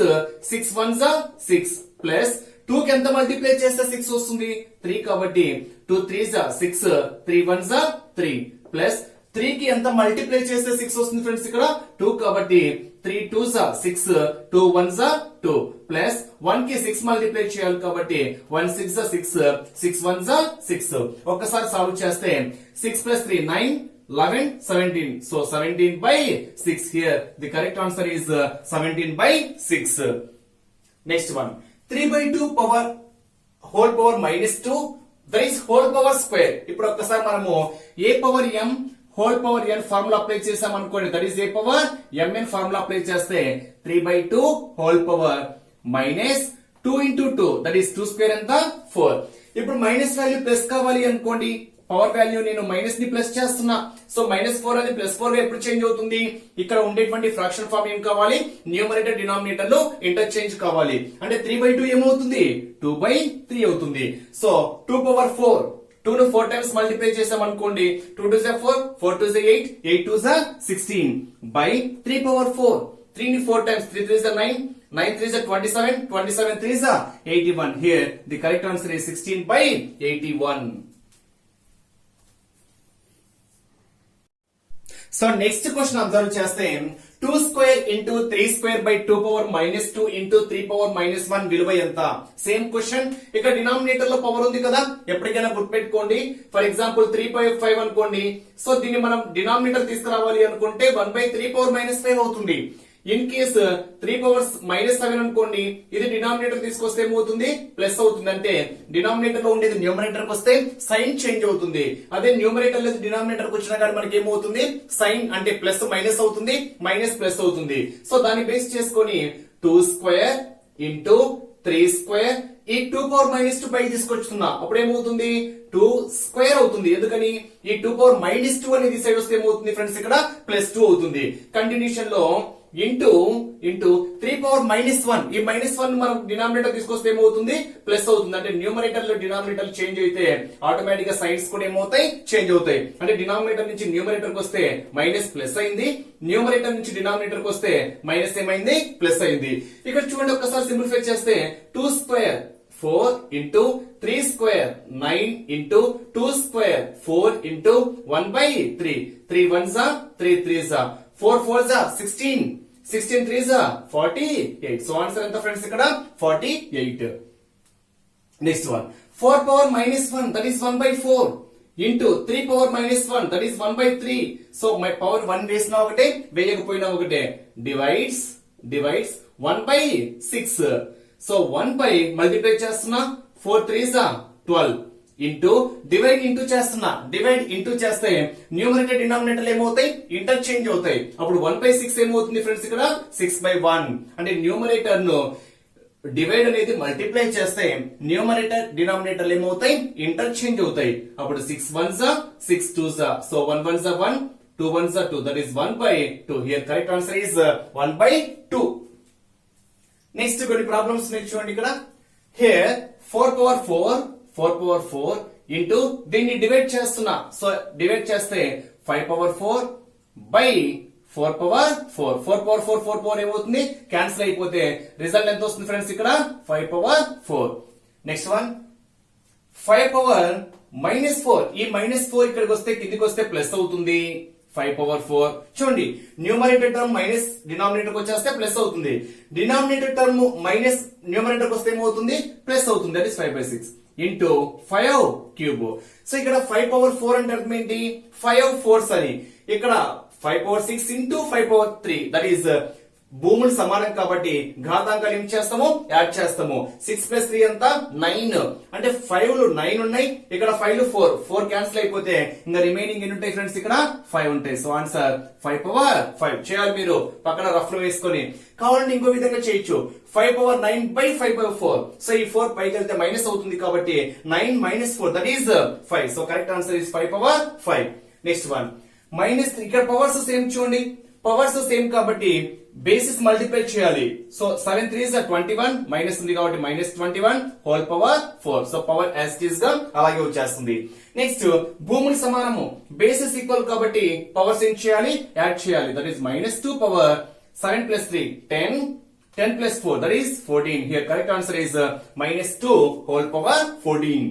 6 1s 6 ప్లస్ 2 కి ఎంత మల్టిప్లై చేస్తే 6 వస్తుంది 3 కాబట్టి 2 3s 6 3 1s 3 ప్లస్ 3 కి ఎంత మల్టిప్లై చేస్తే 6 వస్తుంది ఫ్రెండ్స్ ఇక్కడ 2 కాబట్టి 3 2s 6 2 1s 2 ప్లస్ 1 కి 6 మల్టిప్లై చేయాలి కాబట్టి 1 6 6 6 1s 6. ఒక్కసారి సాల్వ్ చేస్తే 6 plus 3 9 11 17. So 17/6. Here the correct answer is 17/6. Next one 3/2 power whole power -2 that is whole power square. ఇప్పుడు ఒక్కసారి మనము a power m whole power n formula apply చేసాం అనుకోండి, that is a power mn formula apply చేస్తే 3/2 whole power -2 into 2 that is 2 square ఎంత 4. ఇప్పుడు minus value plus కావాలి అనుకోండి పవర్ వాల్యూ నేను మైనస్ ని ప్లస్ చేస్తున్నా. సో -4 అనేది +4 గా ఎప్పుడు చేంజ్ అవుతుంది? ఇక్కడ ఉండేటువంటి ఫ్రాక్షన్ ఫామ్ ఏం కావాలి? న్యూమరేటర్ డినామినేటర్ లో ఇంటర్చేంజ్ కావాలి. అంటే 3/2 ఏమవుతుంది? 2/3 అవుతుంది. సో 2 పవర్ 4, 2 ను 4 టైమ్స్ మల్టిప్లై చేసాం అనుకోండి. 2 2 4, 4 2 8, 8 2 16 బై 3 పవర్ 4. 3 ని 4 times, 3 3 9, 9 3 27, 27 3 81. Here the correct answer is 16/81. So next question observe చేస్తే 2 square into 3 square by 2 power -2 into 3 power -1 విలువ ఎంత? Same question. ఇక్కడ డినామినేటర్ లో పవర్ ఉంది కదా, ఎప్పటికైనా గుర్తుపెట్టుకోండి. ఫర్ ఎగ్జాంపుల్ 3/5 అనుకోండి. సో దీన్ని మనం డినామినేటర్ తీసుకురావాలి అనుకుంటే 1/3 పవర్ -5 అవుతుంది. ఇన్ కేస్ 3 పవర్స్ -7 అనుకోండి, ఇది డినామినేటర్ తీసుకొస్తే ఏమవుతుంది? ప్లస్ అవుతుంది. అంటే డినామినేటర్ లో ఉండేది న్యూమరేటర్ కి వస్తే సైన్ చేంజ్ అవుతుంది. అదే న్యూమరేటర్ లేదు డినామినేటర్ కి వచ్చినా కానీ మనకి ఏమవుతుంది? సైన్ అంటే ప్లస్ మైనస్ అవుతుంది, మైనస్ ప్లస్ అవుతుంది. సో దాన్ని బేస్ చేసుకొని 2 స్క్వేర్ ఇంటూ 3 స్క్వేర్ ఈ 2 పవర్ -2 పైకి తీసుకొచ్చుతున్నా. అప్పుడు ఏమవుతుంది? 2 స్క్వేర్ అవుతుంది. ఎందుకని? ఈ 2 పవర్ -2 అనేది సైడ్ వస్తే ఏమవుతుంది ఫ్రెండ్స్? ఇక్కడ +2 అవుతుంది. కంటిన్యూషన్ లో ఇంటూ 3 పవర్ -1, ఈ -1 మనం డినామినేటర్ తీసుకొస్తే ఏమవుతుంది? ప్లస్ అవుతుంది. అంటే న్యూమరేటర్ లో డినామినేటర్ చేంజ్ అయితే ఆటోమేటిక్ గా సైన్స్ కూడా ఏమవుతాయి? చేంజ్ అవుతాయి. అంటే డినామినేటర్ నుంచి న్యూమరేటర్ కి వస్తే మైనస్ ప్లస్ అయింది, న్యూమరేటర్ నుంచి డినామినేటర్ కి వస్తే మైనస్ ఏమైంది? ప్లస్ అయింది. ఇక్కడ చూడండి, ఒక్కసారి సింప్లిఫై చేస్తే 2 square 4 into 3 square 9 into 2 square 4 into 1/3. 3 1s 3 3s 4 4s 16, 16 3s 48. So answer ఎంత ఫ్రెండ్స్? ఇక్కడ 48. Next one 4 power -1 that is 1/4 into 3 power -1 that is 1/3. So my power 1 వేసినా ఒకటే, వేయకపోయినా ఒకటే. డివైడ్స్ 1/6. సో 1 పై మల్టిప్లై చేస్తున్నా, 4 3s 12 ఇంటూ డివైడ్ ఇంటూ చేస్తున్నా. Divide into చేస్తే numerator denominator ఏమవుతాయి? ఇంటర్చేంజ్ అవుతాయి. అప్పుడు 1/6 ఏమవుతుంది ఫ్రెండ్స్? ఇక్కడ 6/1. అంటే న్యూమరేటర్ ను డివైడ్ అనేది మల్టిప్లై చేస్తే న్యూమరేటర్ డినామినేటర్ ఏమవుతాయి? ఇంటర్చేంజ్ అవుతాయి. అప్పుడు 6 1s 6 2s. So 1 1s 1, 2 1s 2, that is 1/2. Here correct answer is 1/2. Next కొన్ని ప్రాబ్లమ్స్ చూడండి. ఇక్కడ హియర్ 4 పవర్ 4 ఇంటూ దీన్ని డివైడ్ చేస్తున్నా. సో డివైడ్ చేస్తే 5 power 4 by 4 power 4. 4 power 4 4 power ఏమవుతుంది? క్యాన్సిల్ అయిపోతే రిజల్ట్ ఎంత వస్తుంది ఫ్రెండ్స్? ఇక్కడ 5 పవర్ 4. Next one 5 power -4. ఈ -4 ఇక్కడికి వస్తే కిందికి వస్తే ప్లస్ అవుతుంది. 5 పవర్ 4 చూడండి, న్యూమరేటర్ టర్మ్ మైనస్ డినామినేటర్ కి వచ్చేస్తే ప్లస్ అవుతుంది. డినామినేటర్ టర్మ్ మైనస్ న్యూమరేటర్ కి వస్తే ఏమవుతుంది? ప్లస్ అవుతుంది. That is 5/6 into 5 cube. So ఇక్కడ 5 పవర్ 4 అంటే అర్థం ఏంటి? 5 4s అని. ఇక్కడ 5 power 6 into 5 power 3 that is భూములు సమానం కాబట్టి ఘాతాంకాలు ఏం చేస్తాము? యాడ్ చేస్తాము. 6 + 3 ఎంత? 9. అంటే 5లు 9 ఉన్నాయి, ఇక్కడ 5లు 4 క్యాన్సిల్ అయిపోతే ఇంకా రిమైనింగ్ ఎన్ని ఉంటాయి ఫ్రెండ్స్? ఇక్కడ 5 ఉంటాయి. సో ఆన్సర్ 5 పవర్ 5 చేయాలి. మీరు పక్కన రఫ్ లో వేసుకొని కావాలంటే ఇంకో విధంగా చేయొచ్చు. 5 పవర్ 9/5/4. సో ఈ 4 పైకి వెళ్తే మైనస్ అవుతుంది కాబట్టి 9 - 4 that is 5. So correct answer is 5 power 5. Next one -3. ఇక్కడ పవర్స్ సేమ్ చూడండి, పవర్స్ సేమ్ కాబట్టి బేసిస్ మల్టిప్లై చేయాలి. సో 7 3s 21, మైనస్ ఉంది కాబట్టి -21 whole power 4. So power as it is గా అలాగే వచ్చేస్తుంది. నెక్స్ట్ భూములు సమానము, బేసిస్ ఈక్వల్ కాబట్టి పవర్స్ ఏం చేయాలి? యాడ్ చేయాలి. That is -2 power 7 + 3 10, 10 + 4 that is 14. Here correct answer is -2 whole power 14.